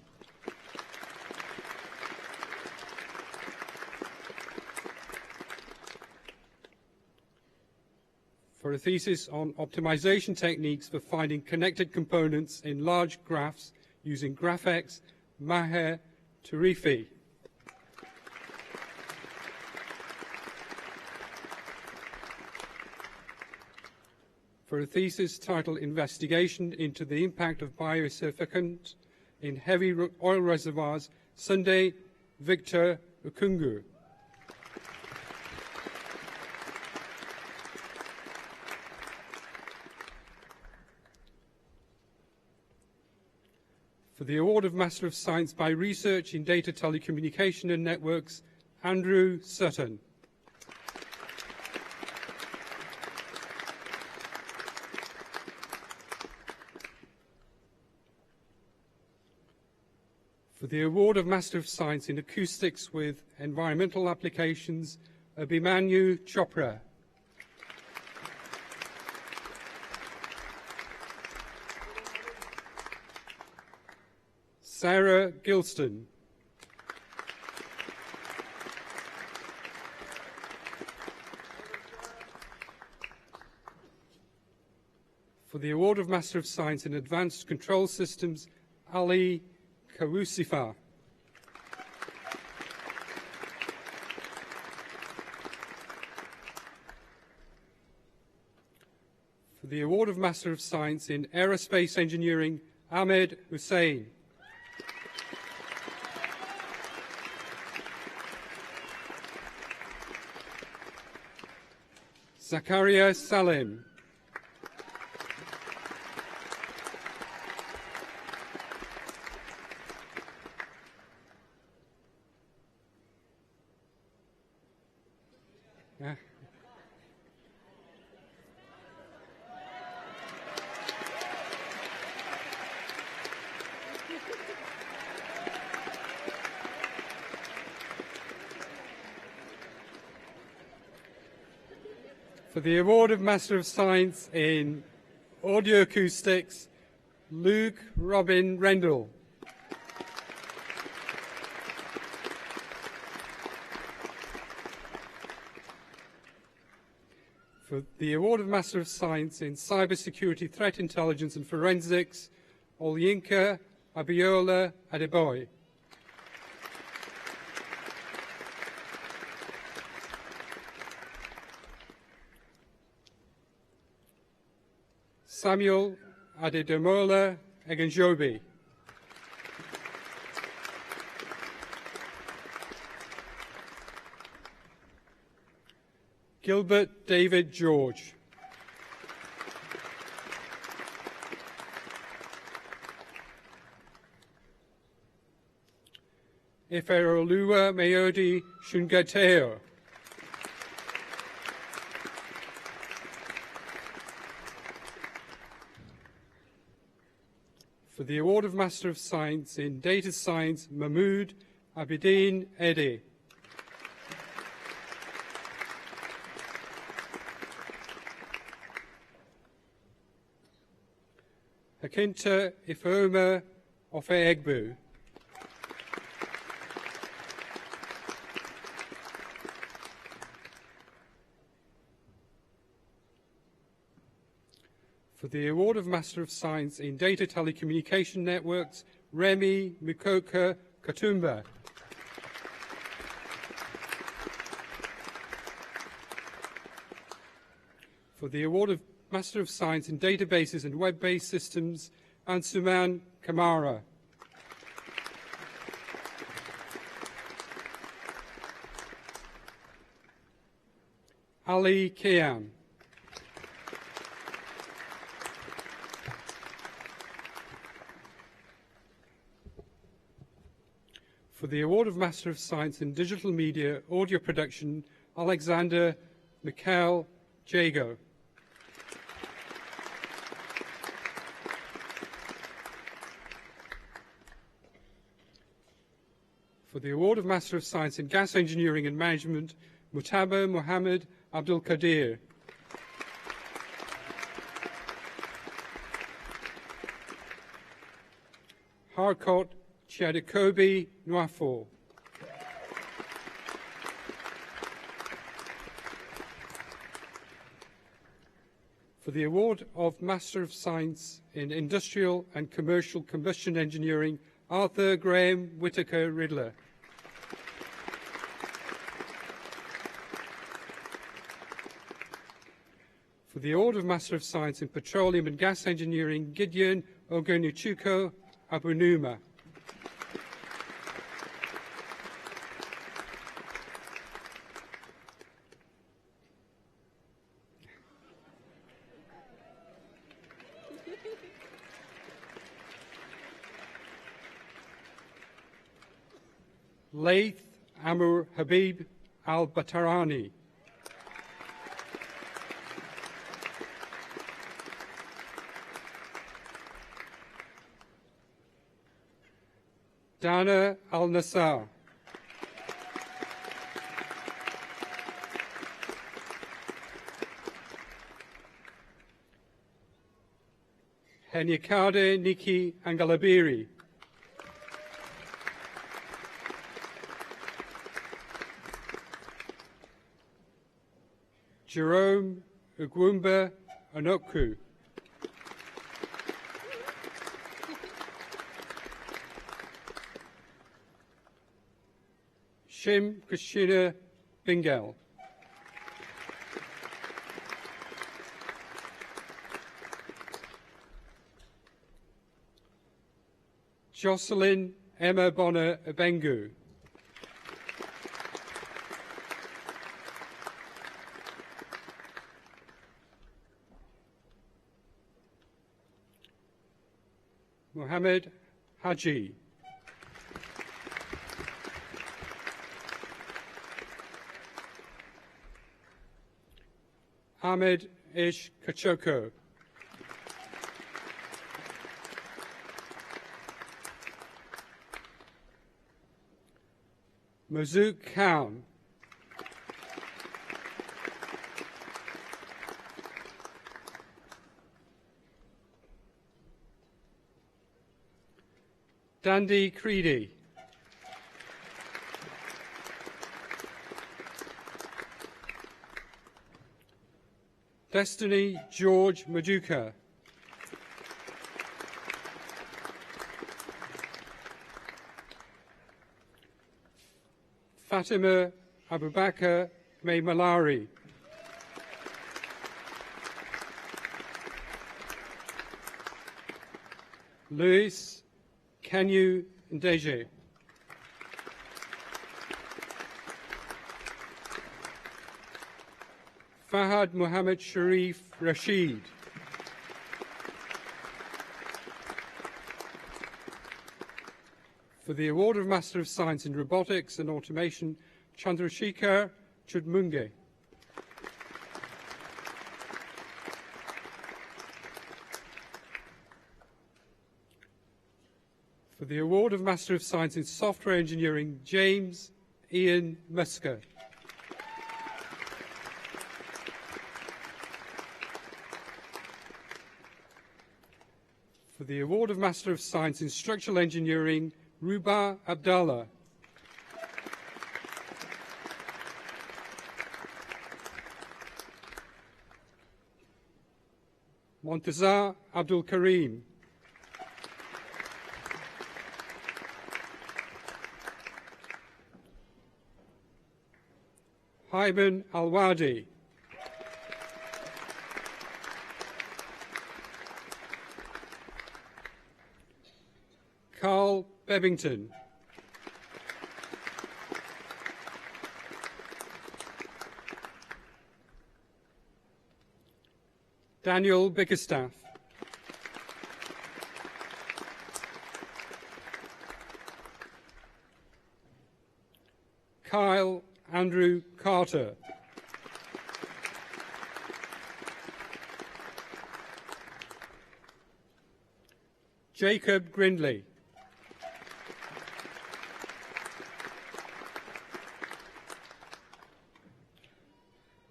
For a thesis on optimization techniques for finding connected components in large graphs using GraphX, Maher Tarifi. For a thesis titled Investigation into the Impact of Biosurfactant in Heavy Oil Reservoirs, Sunday Victor Ukungu. For the award of Master of Science by Research in Data Telecommunication and Networks, Andrew Sutton. For the award of Master of Science in Acoustics with Environmental Applications, Abhimanyu Chopra. Sarah Gilston. For the award of Master of Science in Advanced Control Systems, Ali Kawusifa. For the award of Master of Science in Aerospace Engineering, Ahmed Hussein. Zakaria Salim. For the award of Master of Science in Audio Acoustics, Luke Robin Rendell. For the award of Master of Science in Cybersecurity, Threat Intelligence and Forensics, Olyinka Abiola Adeboy. Samuel Adedemola Eganjobi. Gilbert David George. Iferolua Mayodi Shungateo. For the award of Master of Science in Data Science, Mahmoud Abidin Edi. Akinta Ifeoma Ofe-Egbu. For the award of Master of Science in Data Telecommunication Networks, Remy Mukoka Katumba. For the award of Master of Science in Databases and Web-Based Systems, Ansuman Kamara. Ali Kian. For the award of Master of Science in Digital Media, Audio Production, Alexander Mikhail Jago. For the award of Master of Science in Gas Engineering and Management, Mutaba Mohammed Abdul Qadir. Harcourt Chiadekobi Nwafo. For the award of Master of Science in Industrial and Commercial Combustion Engineering, Arthur Graham Whitaker Riddler. For the award of Master of Science in Petroleum and Gas Engineering, Gideon Ogonuchuko Abunuma. Laith Amur Habib Al-Batarani. Dana Al-Nassar. Henyakade Niki Angalabiri. Jerome Ugwumba Anoku. Shim Christina Bingel. Jocelyn Emma Bonner Abengu. Mohammed Haji. Ahmed Ish Kachoko. Mazouk Khan. Dandy Creedy. Destiny George Maduka. Fatima Abubakar May Malari. Luis Kenyu Ndeje. Fahad Mohammed Sharif Rashid. For the Award of Master of Science in Robotics and Automation, Chandrasekhar Chudmunge. For the Award of Master of Science in Software Engineering, James Ian Musker. For the Award of Master of Science in Structural Engineering, Ruba Abdallah. Montazar Abdul Karim. Hyman Alwadi. Carl Bebbington. Daniel Bickerstaff. Kyle Andrew Carter. Jacob Grindley.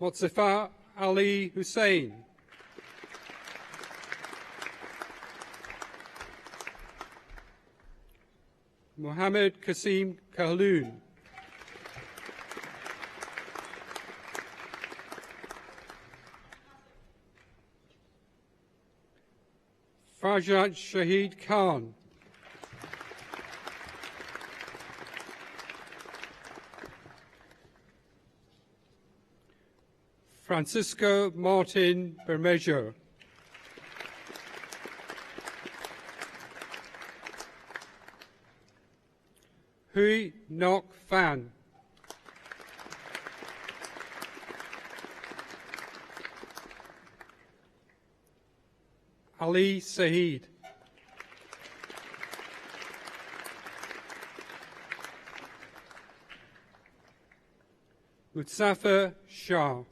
Motsafa Ali Hussein. Mohammed Kasim Kahloon. Farjad Shahid Khan. Francisco Martin Bermejo. Hui Nok Fan. Ali Saeed. Mutsafa Shah.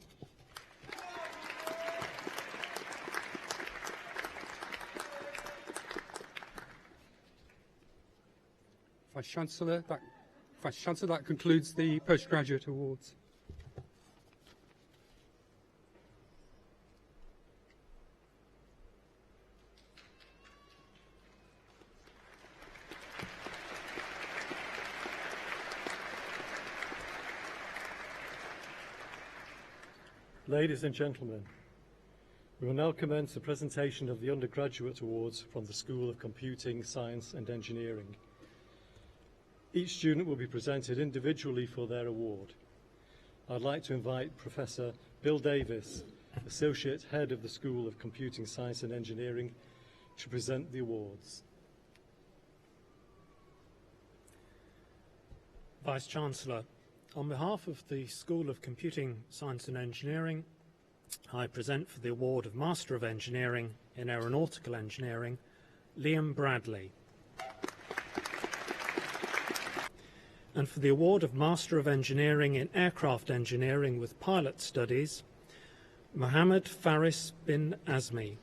Vice-Chancellor, that concludes the Postgraduate Awards. Ladies and gentlemen, we will now commence the presentation of the Undergraduate Awards from the School of Computing, Science and Engineering. Each student will be presented individually for their award. I'd like to invite Professor Bill Davis, Associate Head of the School of Computing Science and Engineering, to present the awards. Vice-Chancellor, on behalf of the School of Computing Science and Engineering, I present for the award of Master of Engineering in Aeronautical Engineering, Liam Bradley. And for the award of Master of Engineering in Aircraft Engineering with Pilot Studies, Mohammed Faris bin Azmi.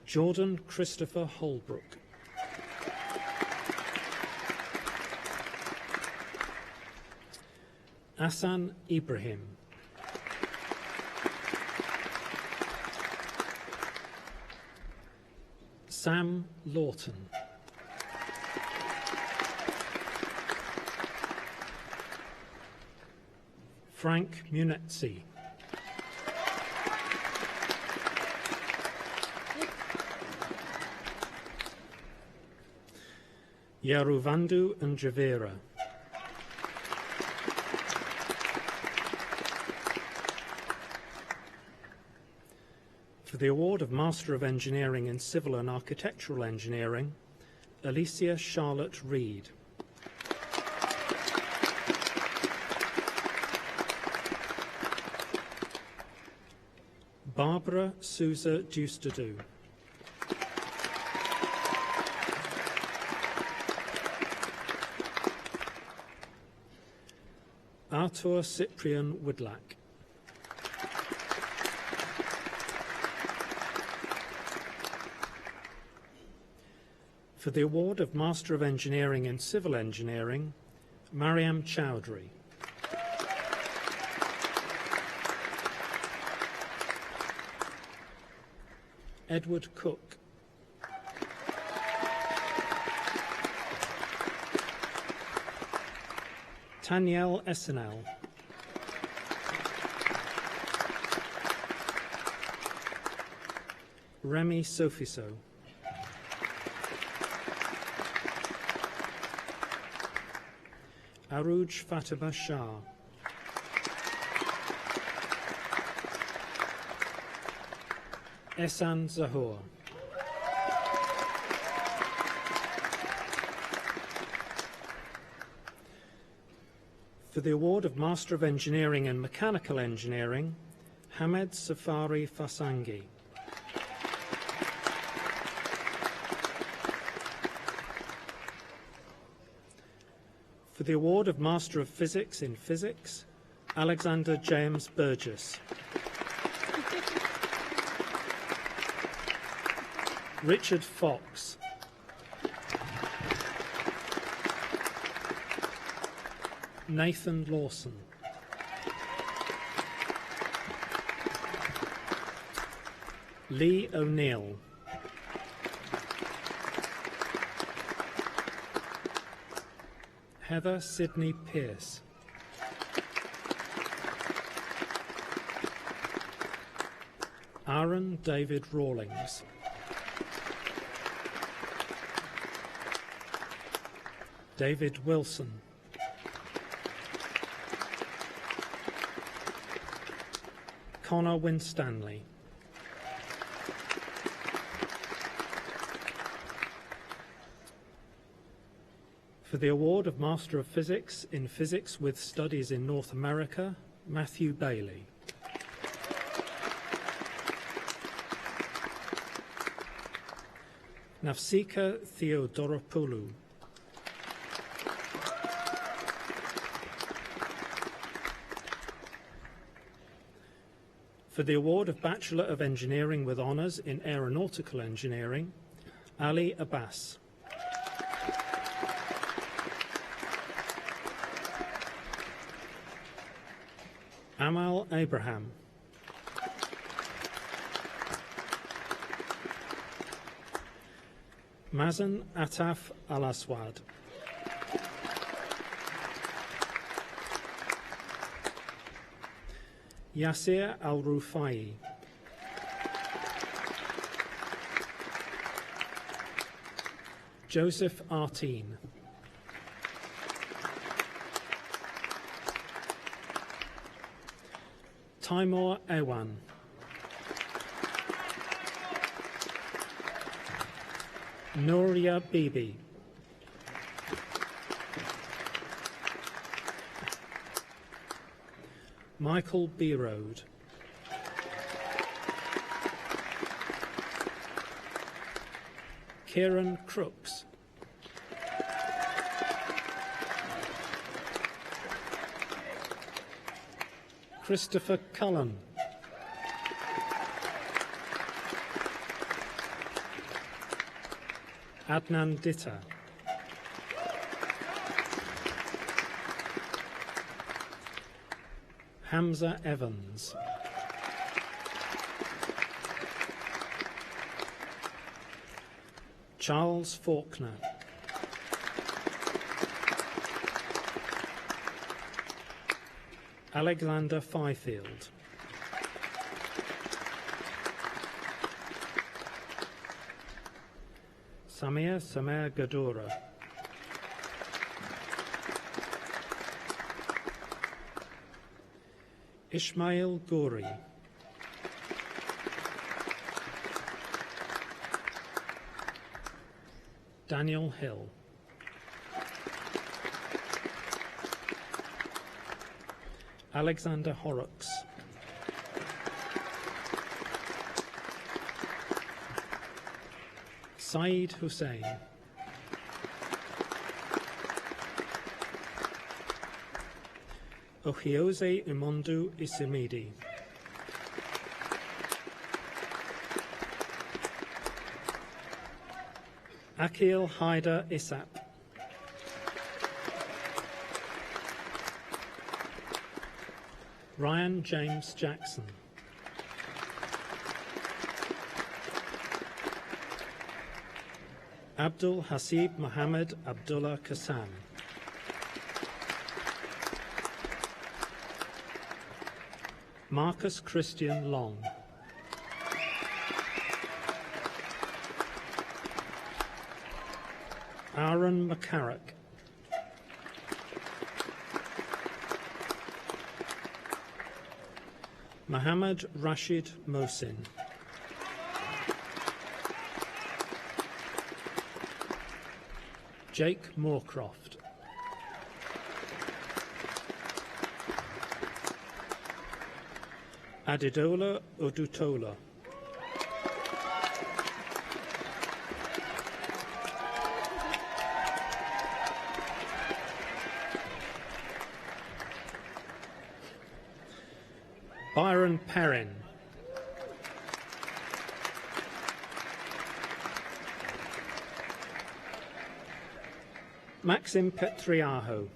Jordan Christopher Holbrook. Hassan Ibrahim. Sam Lawton. Frank Munetzi. Yaruvandu Njavera. For the award of Master of Engineering in Civil and Architectural Engineering, Alicia Charlotte Reed. Barbara Souza Dustadu. Artur Cyprian Woodlack. For the award of Master of Engineering in Civil Engineering, Mariam Chowdhury. Edward Cook. Tanielle Essenel. Remy Sofiso. Aruj Fatima Shah. Ehsan Zahoor. For the award of Master of Engineering in Mechanical Engineering, Hamed Safari Fasangi. For the award of Master of Physics in Physics, Alexander James Burgess. Richard Fox. Nathan Lawson. Lee O'Neill. Heather Sidney Pearce. Aaron David Rawlings. David Wilson. Connor Winstanley. For the award of Master of Physics in Physics with Studies in North America, Matthew Bailey. Nafsika Theodoropoulou. For the award of Bachelor of Engineering with Honours in Aeronautical Engineering, Ali Abbas. Amal Abraham. Mazen Ataf Al-Aswad. Yasir Al-Rufai. Joseph Artine. Timur Ewan. Nuria Bibi. Michael Beerode. Kieran Crooks. Christopher Cullen. Adnan Ditta. Hamza Evans. Charles Faulkner. Alexander Fifield. Samir Samer Gadura. Ismail Gori. Daniel Hill. Alexander Horrocks. Saeed Hussain. Ohioze Imondu Isimidi. Akil Haider Isap. Ryan James Jackson. Abdul Hasib Mohammed Abdullah Kassan. Marcus Christian Long. Aaron McCarrick. Mohammed Rashid Mohsin. Jake Moorcroft. Adedola Odutola. Byron Perrin. Maxim Petriaho.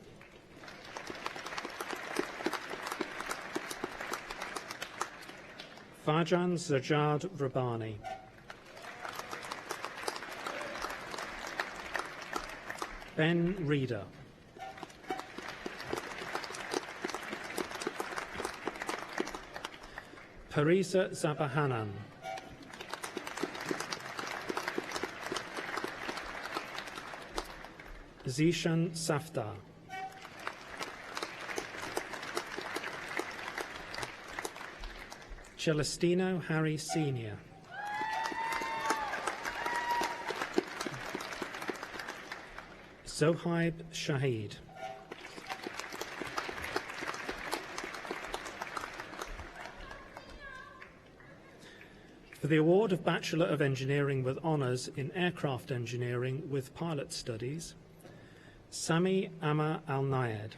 Fajan Zajad Rabani. Ben Reeder. Parisa Zabahanan. Zishan Safdar. Celestino Harry Sr. Zohaib Shahid. For the award of Bachelor of Engineering with Honours in Aircraft Engineering with Pilot Studies, Sami Amma Al-Nayed.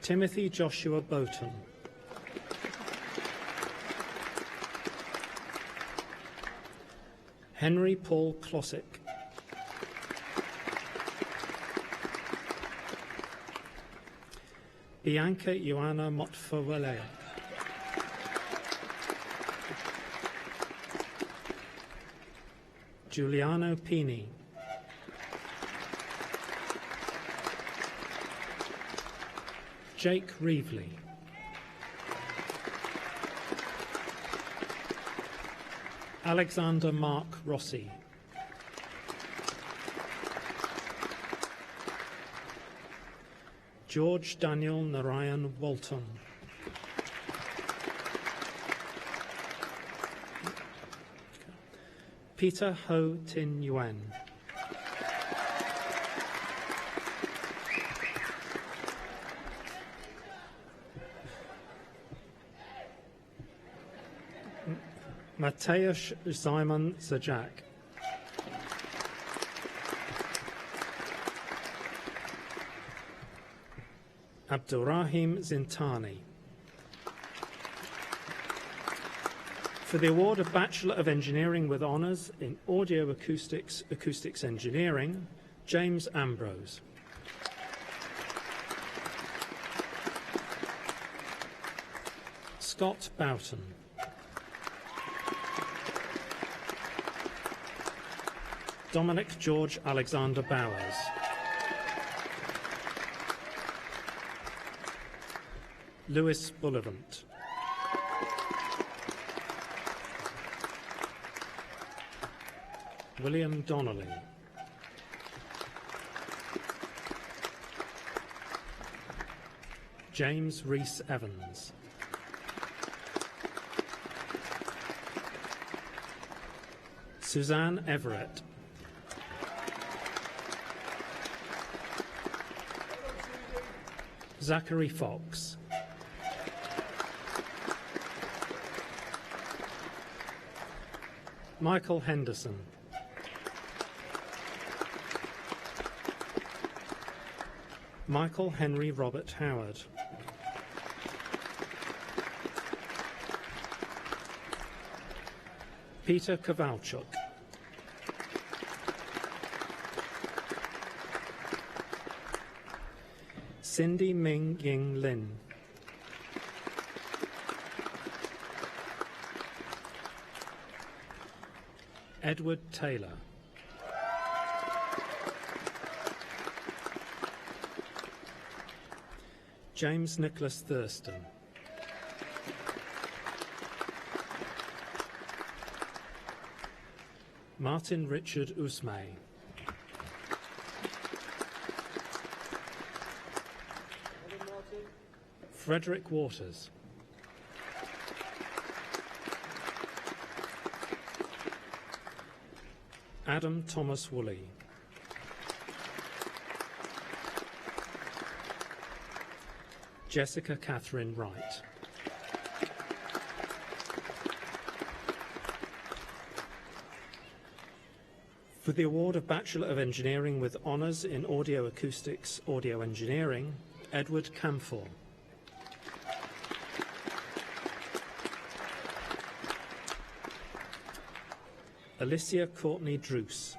Timothy Joshua Boughton. Henry Paul Klossick. Bianca Ioana Motfawele. Giuliano Pini. Jake Reevely. Alexander Mark Rossi. George Daniel Narayan Walton. Peter Ho Tin Yuen. Mateusz Simon Zajak. Abdurrahim Zintani. For the award of Bachelor of Engineering with Honours in Audio Acoustics, Acoustics Engineering, James Ambrose. Scott Boughton. Dominic George Alexander Bowers. Lewis Bullivant. William Donnelly. James Rees Evans. Suzanne Everett. Zachary Fox. Michael Henderson. Michael Henry Robert Howard. Peter Kowalczuk. Cindy Ming Ying Lin. Edward Taylor. James Nicholas Thurston. Martin Richard Usmay. Frederick Waters. Adam Thomas Woolley. Jessica Catherine Wright. For the award of Bachelor of Engineering with Honours in Audio Acoustics, Audio Engineering, Edward Camphor. Alicia Courtney Druce.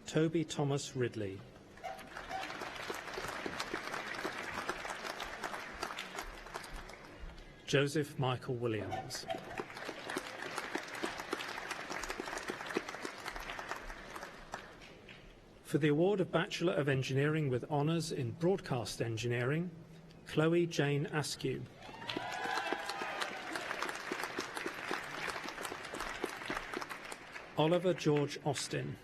Toby Thomas Ridley. Joseph Michael Williams. For the award of Bachelor of Engineering with Honours in Broadcast Engineering, Chloe Jane Askew. Oliver George Austin.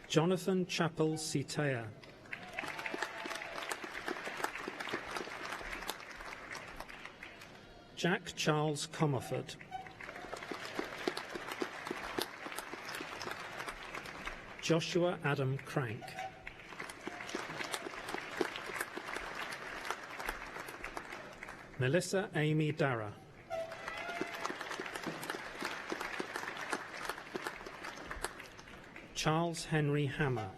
Jonathan Chappell Citea. Jack Charles Comerford. Joshua Adam Crank. Melissa Amy Dara. Charles Henry Hammer.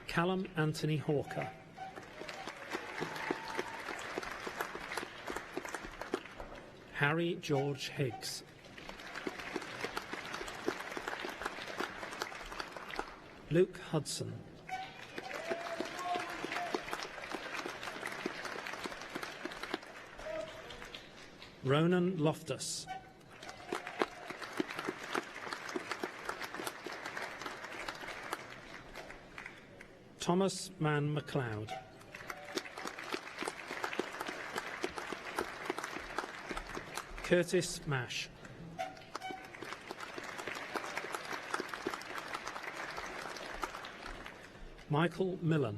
Callum Anthony Hawker. Harry George Higgs. Luke Hudson. Ronan Loftus. Thomas Mann MacLeod. Curtis Mash. Michael Millen.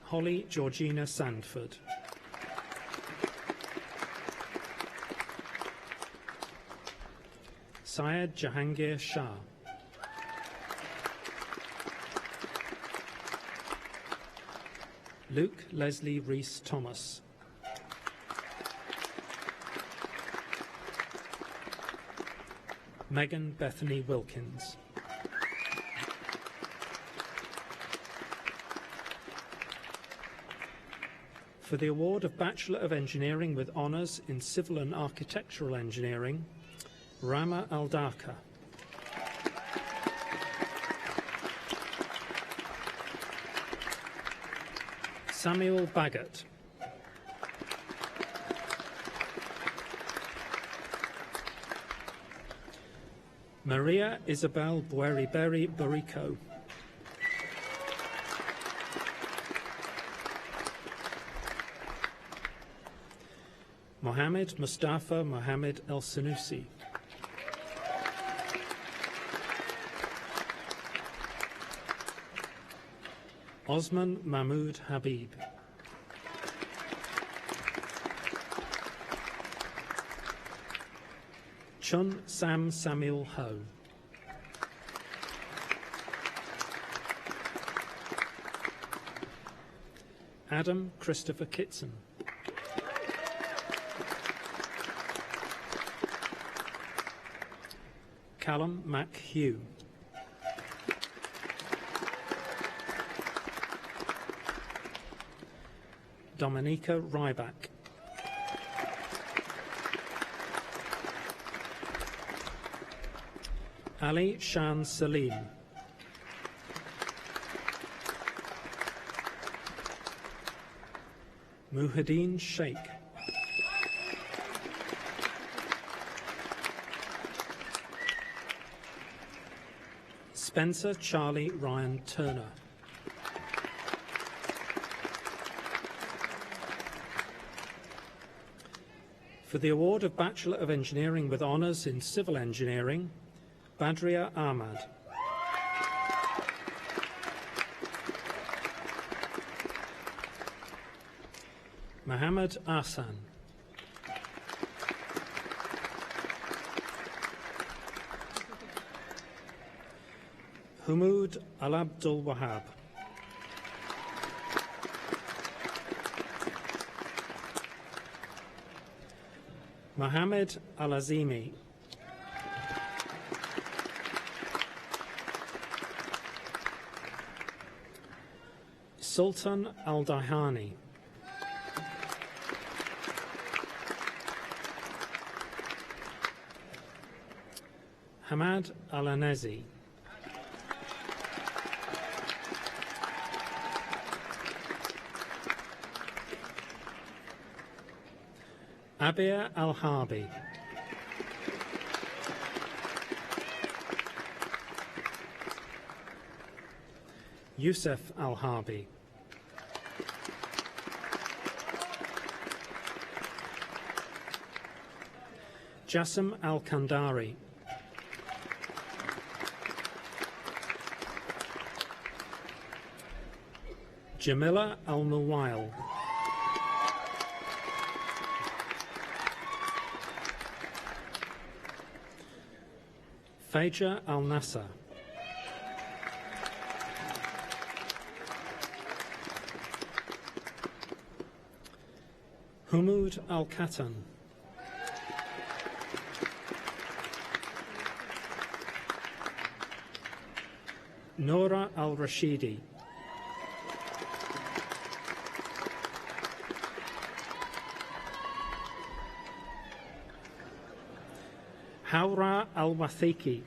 Holly Georgina Sandford. Syed Jahangir Shah. Luke Leslie Rees-Thomas. Megan Bethany Wilkins. For the award of Bachelor of Engineering with Honours in Civil and Architectural Engineering, Rama Aldaka. Samuel Baggett. Maria Isabel Bueriberi Burico. Mohammed Mustafa Mohammed El Sanusi. Osman Mahmood Habib. Chun Sam Samuel Ho. Adam Christopher Kitson. Callum McHugh. Dominica Ryback. Ali Shan Salim. Muhyiddin Sheikh. Spencer Charlie Ryan Turner. For the award of Bachelor of Engineering with Honours in Civil Engineering, Badria Ahmad. Mohammed Ahsan. Humud Al Abdul Wahab. Mohammed Al Azimi. Sultan Al Dahani. Hamad Al Anezi. Abia Al-Harbi. Yusuf Al-Harbi. Jassim Al-Kandari. Jamila Al-Muwail. Faja Al-Nasser. Humud Al-Katan. Nora Al-Rashidi. Hawra Al-Wathiki.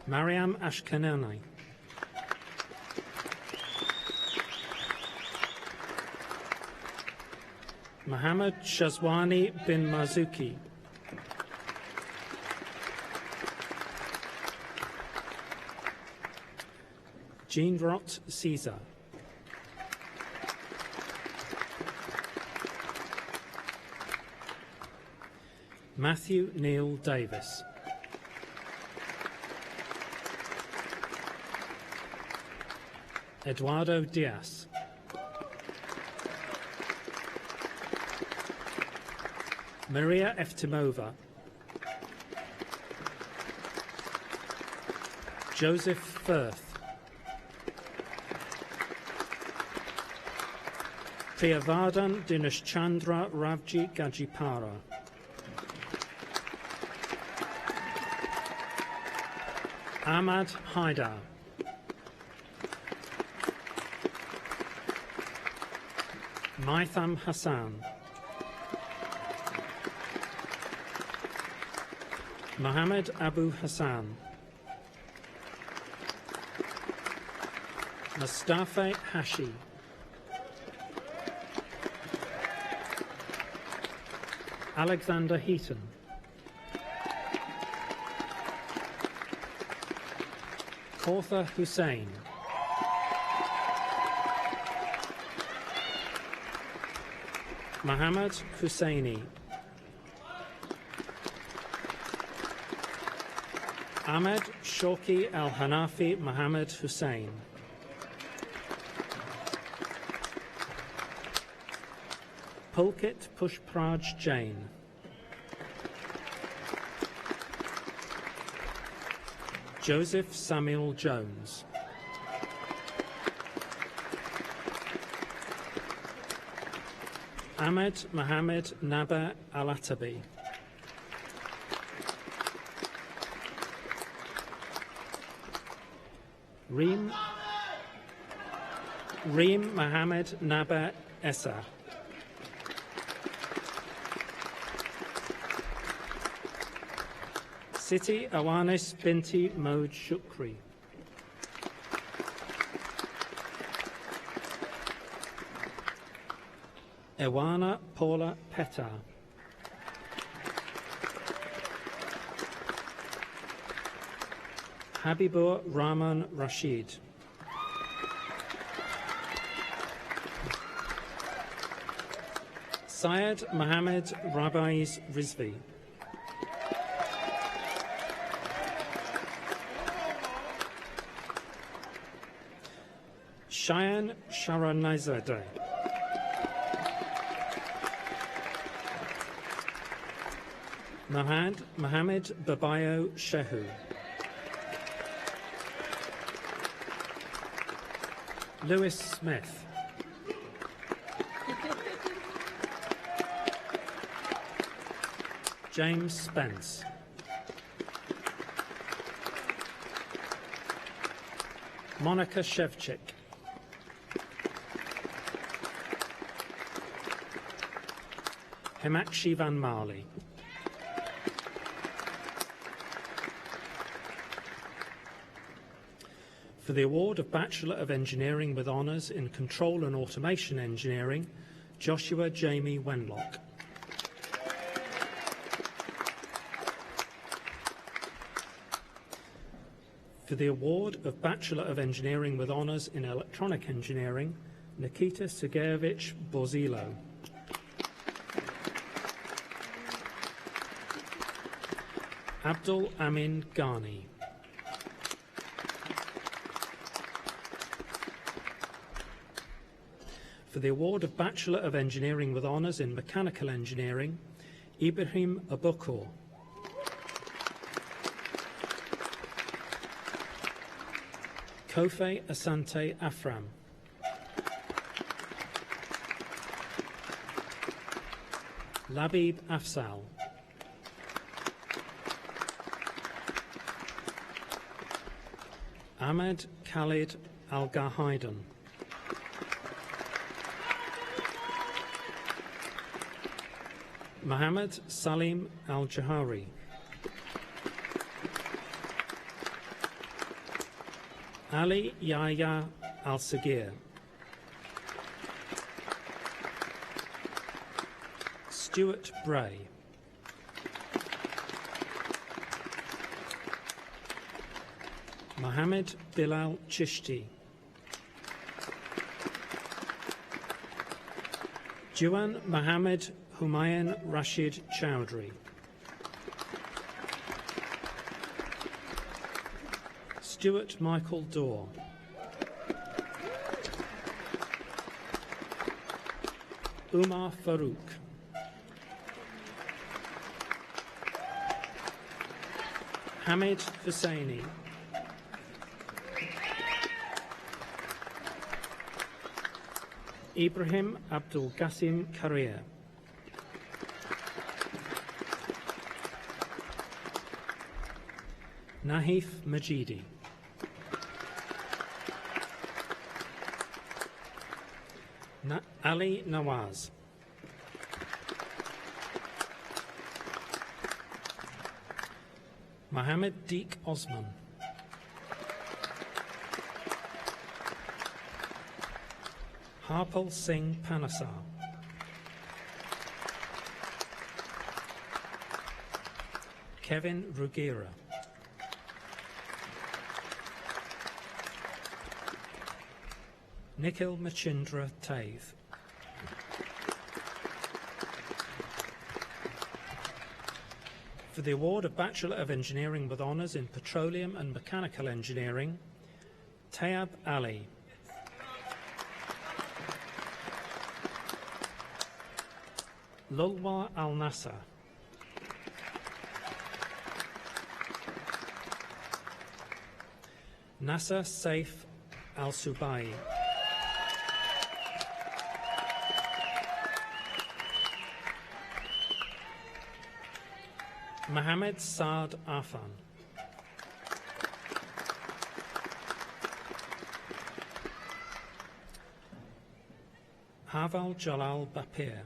Mariam Ashkenani. Mohammed Shazwani bin Marzuki. Jean-Rot Caesar. Matthew Neil Davis. Eduardo Diaz. Maria Eftimova. Joseph Firth. Priyavardhan Dinashchandra Ravji Gajipara. Ahmad Haidar. Maitham Hassan. Mohammed Abu Hassan. Mustafa Hashi. Alexander Heaton. Kautha Hussain. Mohammed Hussaini. Ahmed Shauki Al-Hanafi Mohammed Hussain. Pulkit Pushpraj Jain. Joseph Samuel Jones. Ahmed Mohammed Naba Al-Atabi. Reem Mohammed Naba Essa. Siti Awanis Binti Mode Shukri. Ewana Paula Petar. Habibur Rahman Rashid. Syed Mohammed Rabais Rizvi. Cheyenne Sharanizadeh. Mohammed Babayo Shehu. Lewis Smith. James Spence. Monica Shevchik. Himakshi Van Marley. For the award of Bachelor of Engineering with Honours in Control and Automation Engineering, Joshua Jamie Wenlock. For the award of Bachelor of Engineering with Honours in Electronic Engineering, Nikita Sergeyevich Borzilo. Abdul Amin Ghani. For the award of Bachelor of Engineering with Honours in Mechanical Engineering, Ibrahim Abukor. Kofe Asante Afram. Labib Afsal. Ahmed Khalid Al-Gahaidan. Mohammed Salim Al-Jahari. Ali Yahya Al-Sagir. Stuart Bray. Mohammed Bilal Chishti. Juan Mohammed Humayun Rashid Chowdhury. Stuart Michael Dorr. Umar Farouk. Hamid Hussaini. Ibrahim Abdul Qasim Karia. Nahif Majidi. Ali Nawaz. Mohammed Deek Osman. Harpal Singh Panasar. Kevin Rugira. Nikhil Machindra Taith. For the award of Bachelor of Engineering with Honours in Petroleum and Mechanical Engineering, Tayab Ali. Lulwa Al Nasser. Nasser Saif Al Subai. Mohammed Saad Afan. Haval Jalal Bapir.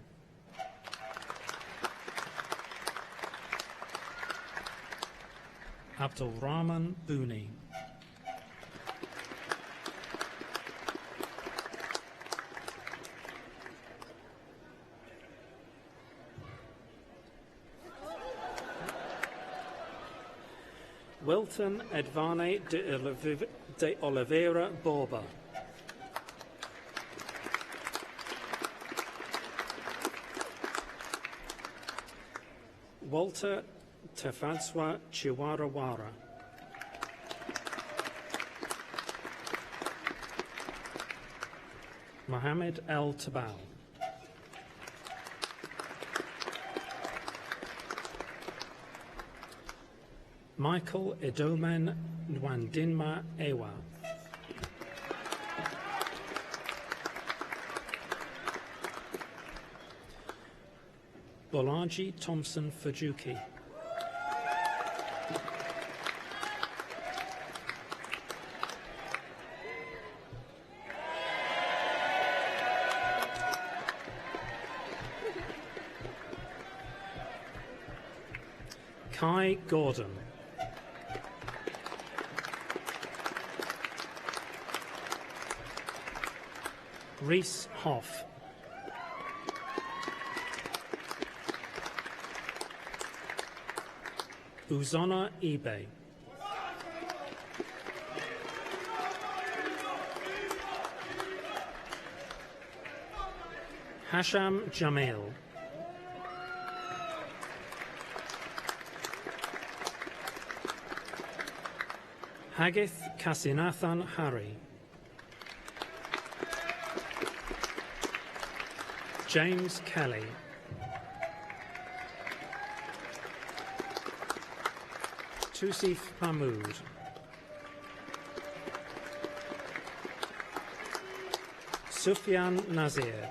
Abdul Rahman Booni. Wilton Edvane de Oliveira Borba. Walter Tefadswa Chiwarawara. Mohammed El Tabal. Michael Edomen Nwandinma Ewa. Bolaji Thompson Fajuki. Kai Gordon. Reese Hoff. Uzona Ibe. Hasham Jamil. Hagith Kasinathan Hari. James Kelly. Tusif Mahmood. Sufyan Nazir.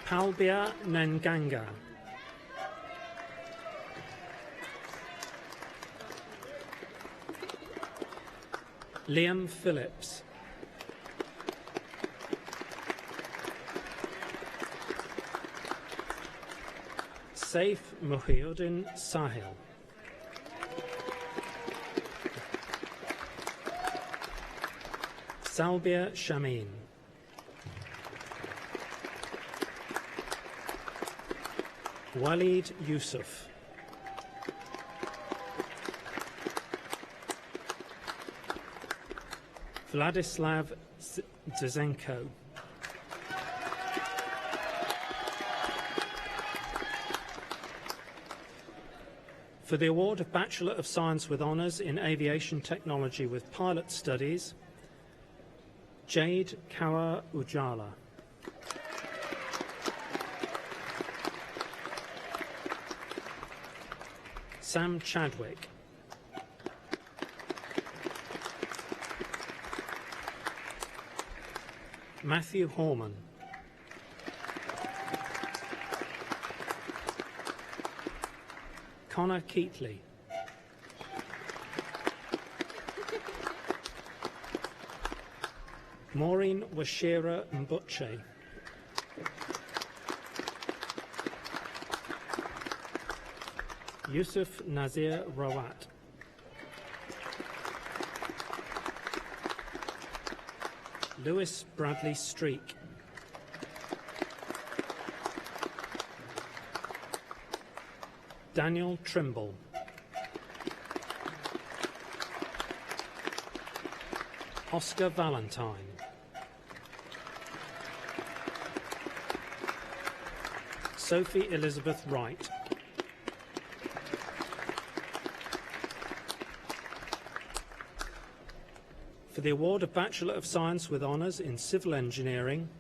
Palbia Nenganga. Liam Phillips. Saif Muhyiddin Sahil. Salbia Shamin. Walid Yusuf. Vladislav Dzenko. For the award of Bachelor of Science with Honours in Aviation Technology with Pilot Studies, Jade Kaur Ujala. Sam Chadwick. Matthew Horman. Connor Keatley. Maureen Washira Mbuche. Yusuf Nazir Rawat. Lewis Bradley Streak. Daniel Trimble. Oscar Valentine. Sophie Elizabeth Wright. For the award of Bachelor of Science with Honours in Civil Engineering,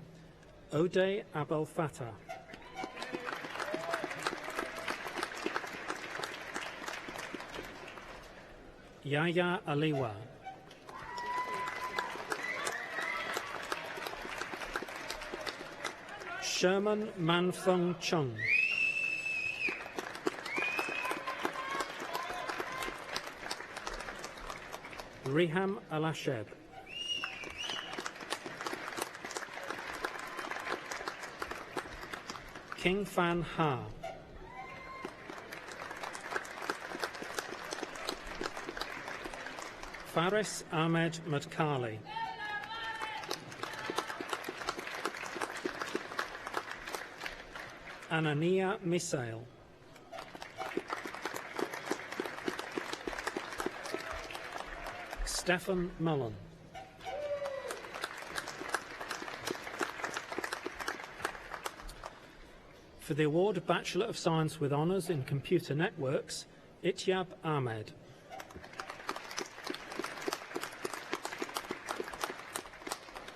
Ode Abel Fattah. Yahya Aliwa. Sherman Manfung Chung. Riham Alasheb. King Fan Ha. Faris Ahmed Madkali. Anania Misail. Stefan Mullen. For the award of Bachelor of Science with Honours in Computer Networks, Ityab Ahmed.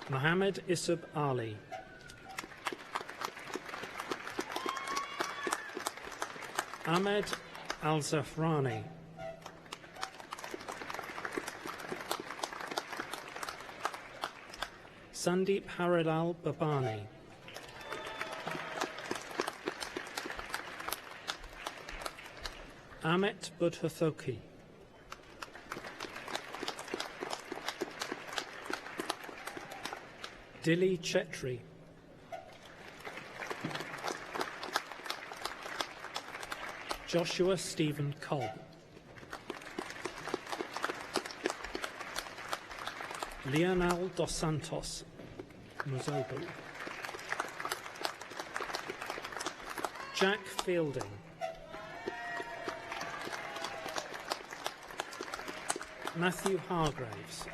Mohammed Isub Ali. Ahmed Al-Zafrani. Sandeep Harilal Babani. Amit Budhathoki. Dilly Chetri. Joshua Stephen Cobb. Leonel Dos Santos Muzobu. Jack Fielding. Matthew Hargraves.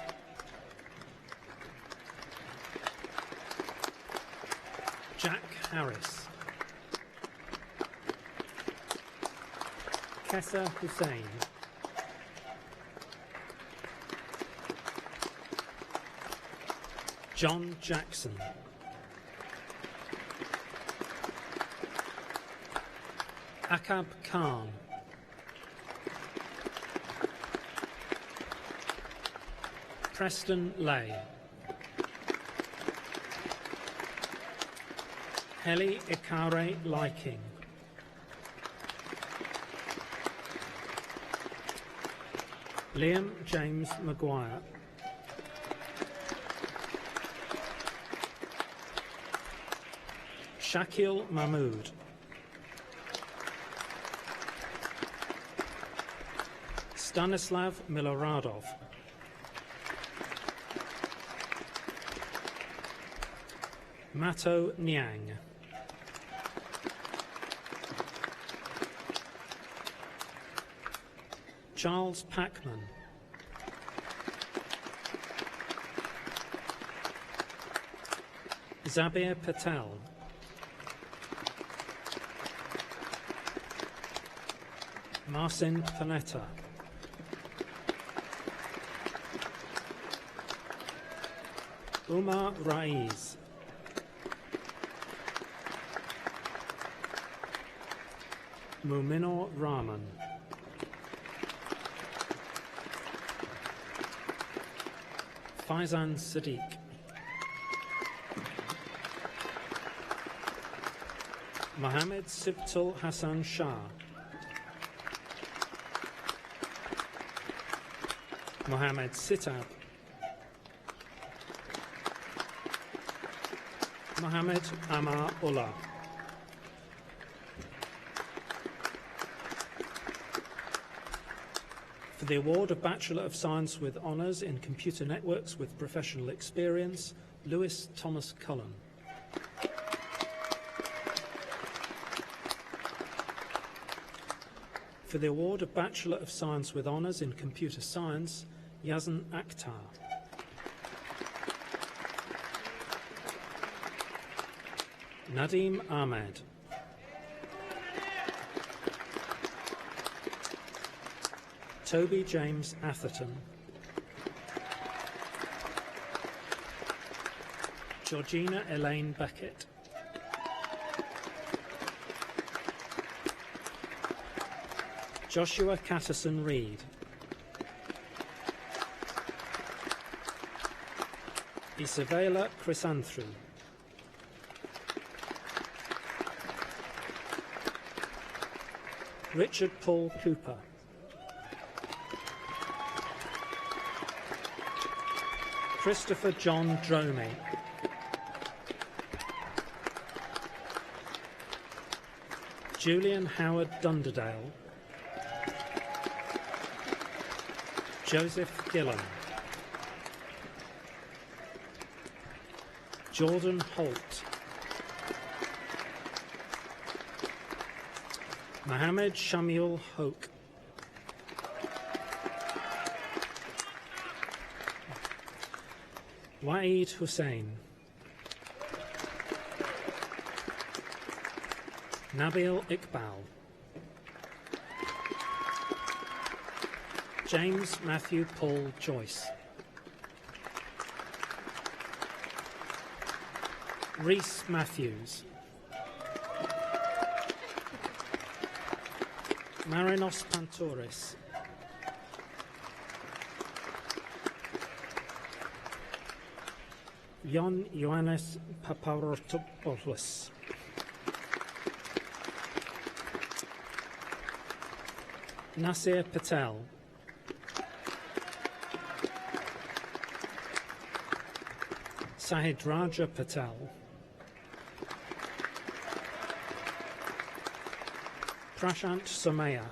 Jack Harris. Kessa Hussain. John Jackson. Akab Khan. Preston Lay. Heli Ikare Liking. Liam James Maguire. Shakil Mahmood. Stanislav Miloradov. Mato Niang. Charles Packman. Zabir Patel. Marcin Panetta. Umar Raiz. Muminur Rahman. Faizan Sadiq. Mohammed Sibtul Hassan Shah. Mohammed Sitab. Mohammed Amar Ullah. For the award of Bachelor of Science with Honours in Computer Networks with Professional Experience, Lewis Thomas Cullen. For the award of Bachelor of Science with Honours in Computer Science, Yazan Akhtar. Nadim Ahmed. Toby James Atherton. Georgina Elaine Beckett. Joshua Catterson Reed. Isabella Chrysanthru. Richard Paul Cooper. Christopher John Dromey. Julian Howard Dunderdale. Joseph Gillan. Jordan Holt. Mohammed Shamil Hoke. Waeed Hussain. Nabil Iqbal. James Matthew Paul Joyce. Rhys Matthews. Marinos Pantouris. Yon Ioannis Paparatopoulos. Nasir Patel. Sahid Raja Patel. Prashant Somaya.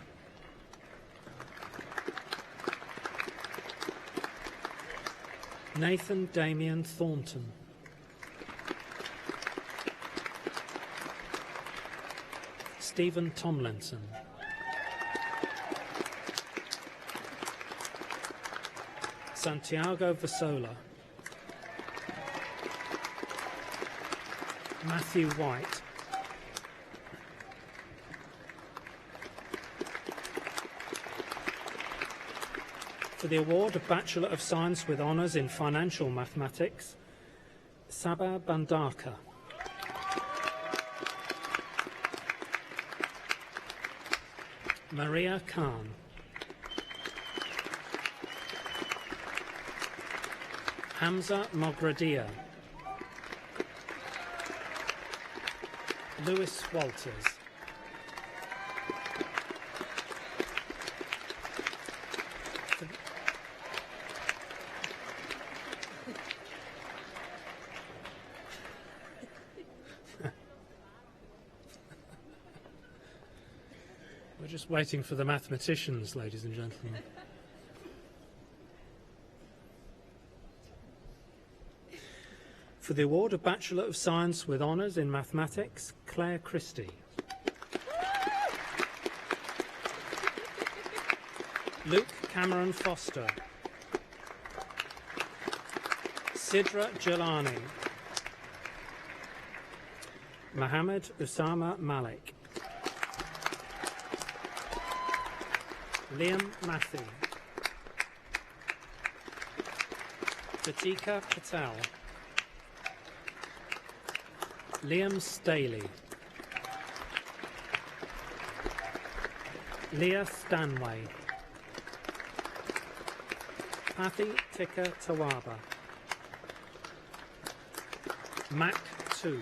Nathan Damian Thornton. Stephen Tomlinson. Santiago Vasola. Matthew White. For the award of Bachelor of Science with Honours in Financial Mathematics, Sabah Bandarka. Maria Khan. Hamza Mogradia. Lewis Walters. We're just waiting for the mathematicians, ladies and gentlemen. For the award of Bachelor of Science with Honours in Mathematics, Claire Christie. Luke Cameron Foster, Sidra Jelani, Mohammed Usama Malik, Liam Matthew, Pratika Patel, Liam Staley, Leah Stanway, Pathy Tika Tawaba, Mac 2,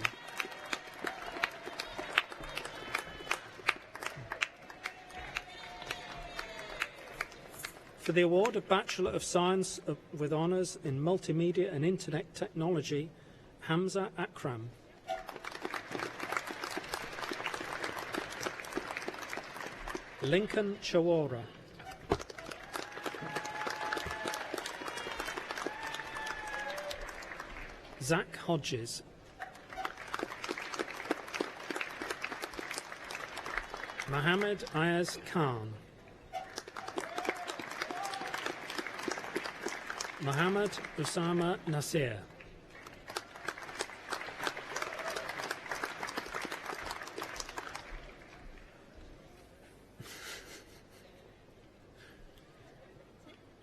for the award of Bachelor of Science with Honours in Multimedia and Internet Technology, Hamza Akram, Lincoln Chawara, Zach Hodges, Mohammed Ayaz Khan, Mohammed Usama Nasir,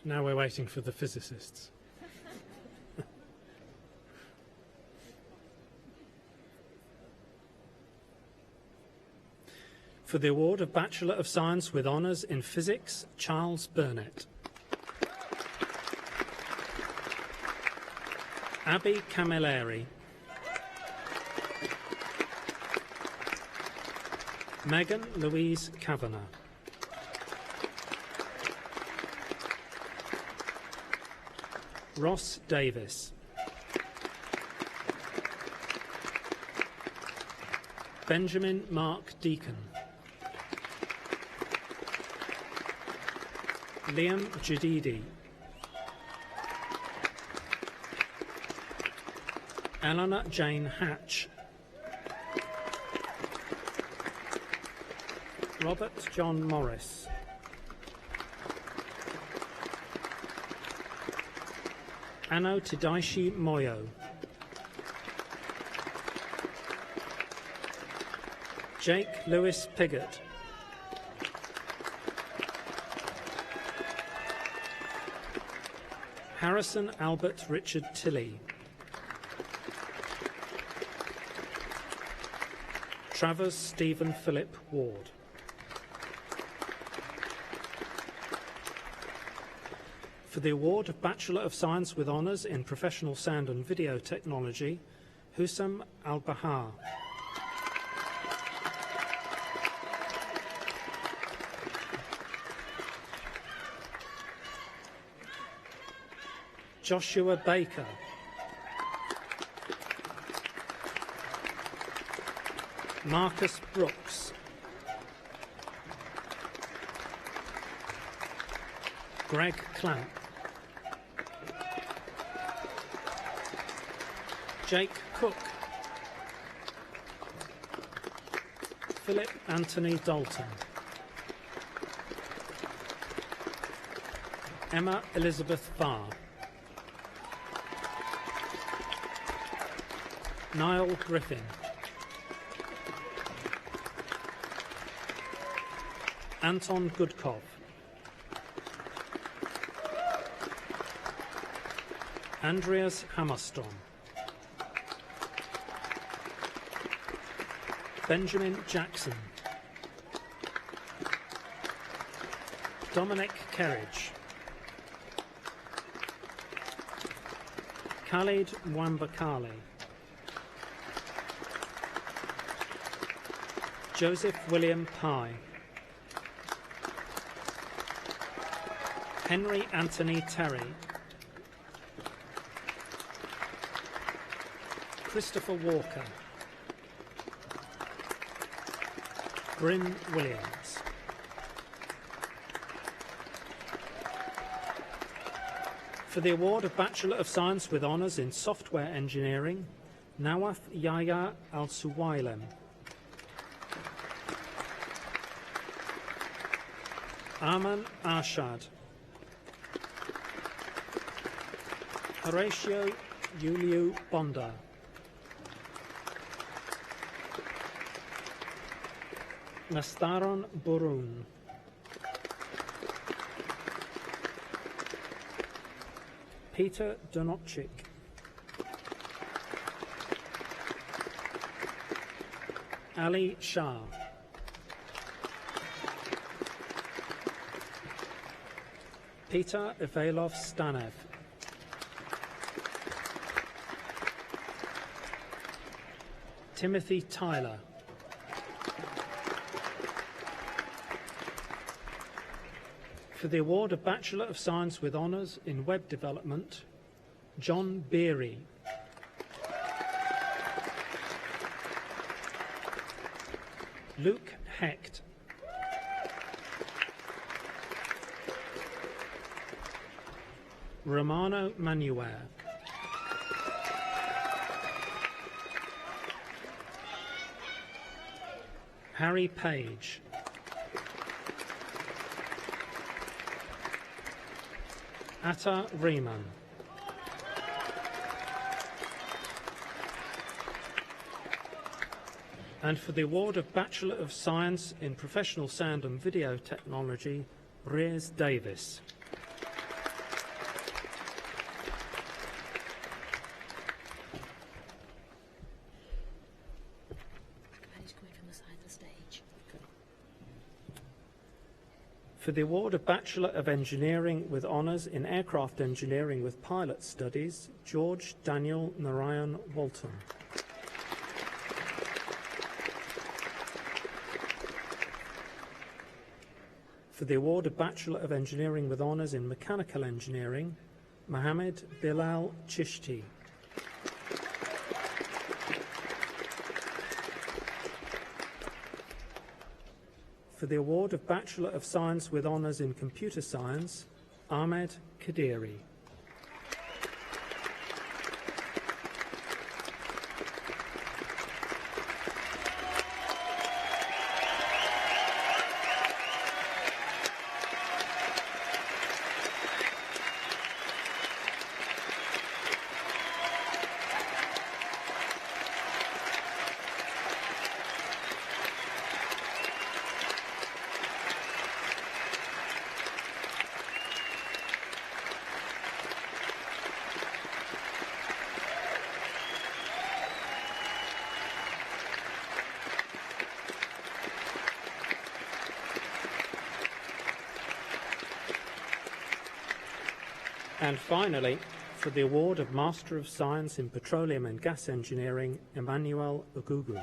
now we're waiting for the physicists. For the award of Bachelor of Science with Honours in Physics, Charles Burnett, Abby Camilleri, Megan Louise Kavanagh, Ross Davis, Benjamin Mark Deacon, Liam Jadidi, Eleanor Jane Hatch, Robert John Morris, Ano Tadaishi Moyo, Jake Lewis Piggott, Harrison Albert Richard Tilley, Travers Stephen Philip Ward. For the award of Bachelor of Science with Honours in Professional Sound and Video Technology, Husam Al-Bahar, Joshua Baker, Marcus Brooks, Greg Clamp, Jake Cook, Philip Anthony Dalton, Emma Elizabeth Barr, Niall Griffin, Anton Goodkov, Andreas Hammerstrom, Benjamin Jackson, Dominic Kerridge, Khalid Mwambakali, Joseph William Pye, Henry Anthony Terry, Christopher Walker, Bryn Williams. For the award of Bachelor of Science with Honours in Software Engineering, Nawath Yahya Al-Suwailem, Aman Arshad, Horatio Yuliu Bonda, Nastaron Burun, Peter Donopchik, Ali Shah, Peter Ivailov Stanev, Timothy Tyler, for the award of Bachelor of Science with Honours in Web Development, John Beery, Luke Hecht, Romano Manuel, Harry Page, Atta Riemann, and for the award of Bachelor of Science in Professional Sound and Video Technology, Rhys Davis. For the award of Bachelor of Engineering with Honours in Aircraft Engineering with Pilot Studies, George Daniel Narayan Walton. For the award of Bachelor of Engineering with Honours in Mechanical Engineering, Mohammed Bilal Chishti. For the award of Bachelor of Science with Honours in Computer Science, Ahmed Kadiri. And finally, for the award of Master of Science in Petroleum and Gas Engineering, Emmanuel Ogugu.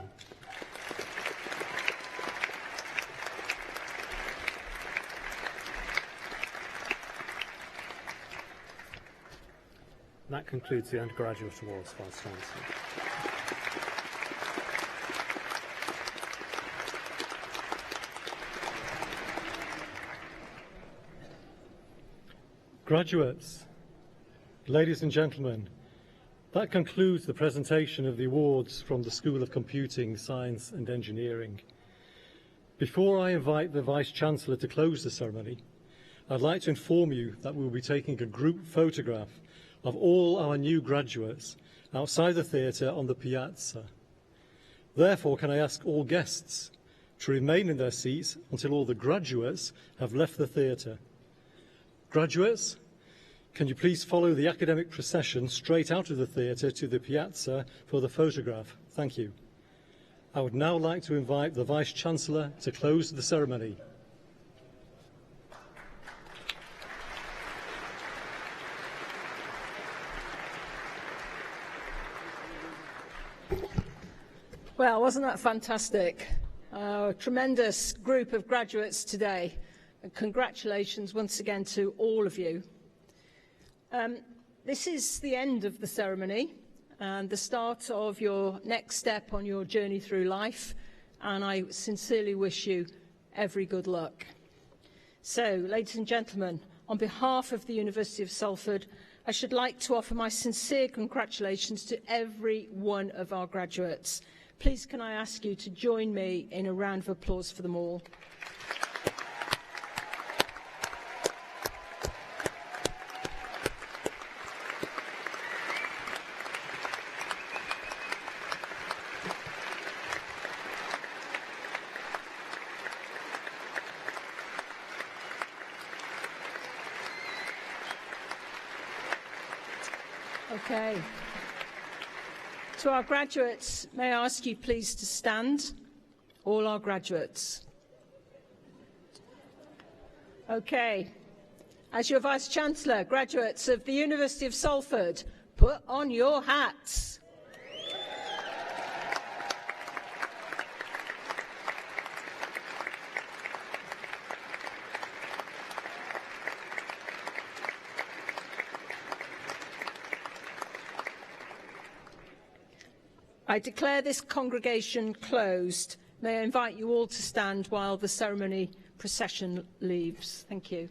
That concludes the Undergraduate Awards, Vice Chancellor. Graduates, ladies and gentlemen, that concludes the presentation of the awards from the School of Computing, Science and Engineering. Before I invite the Vice-Chancellor to close the ceremony, I'd like to inform you that we will be taking a group photograph of all our new graduates outside the theatre on the piazza. Therefore, can I ask all guests to remain in their seats until all the graduates have left the theatre. Graduates, can you please follow the academic procession straight out of the theatre to the piazza for the photograph? Thank you. I would now like to invite the Vice-Chancellor to close the ceremony. Well, wasn't that fantastic? A tremendous group of graduates today. And congratulations once again to all of you. This is the end of the ceremony and the start of your next step on your journey through life, and I sincerely wish you every good luck. So, ladies and gentlemen, on behalf of the University of Salford, I should like to offer my sincere congratulations to every one of our graduates. Please can I ask you to join me in a round of applause for them all. Okay. To our graduates, may I ask you please to stand? All our graduates. Okay. As your Vice-Chancellor, graduates of the University of Salford, put on your hats. I declare this congregation closed. May I invite you all to stand while the ceremony procession leaves. Thank you.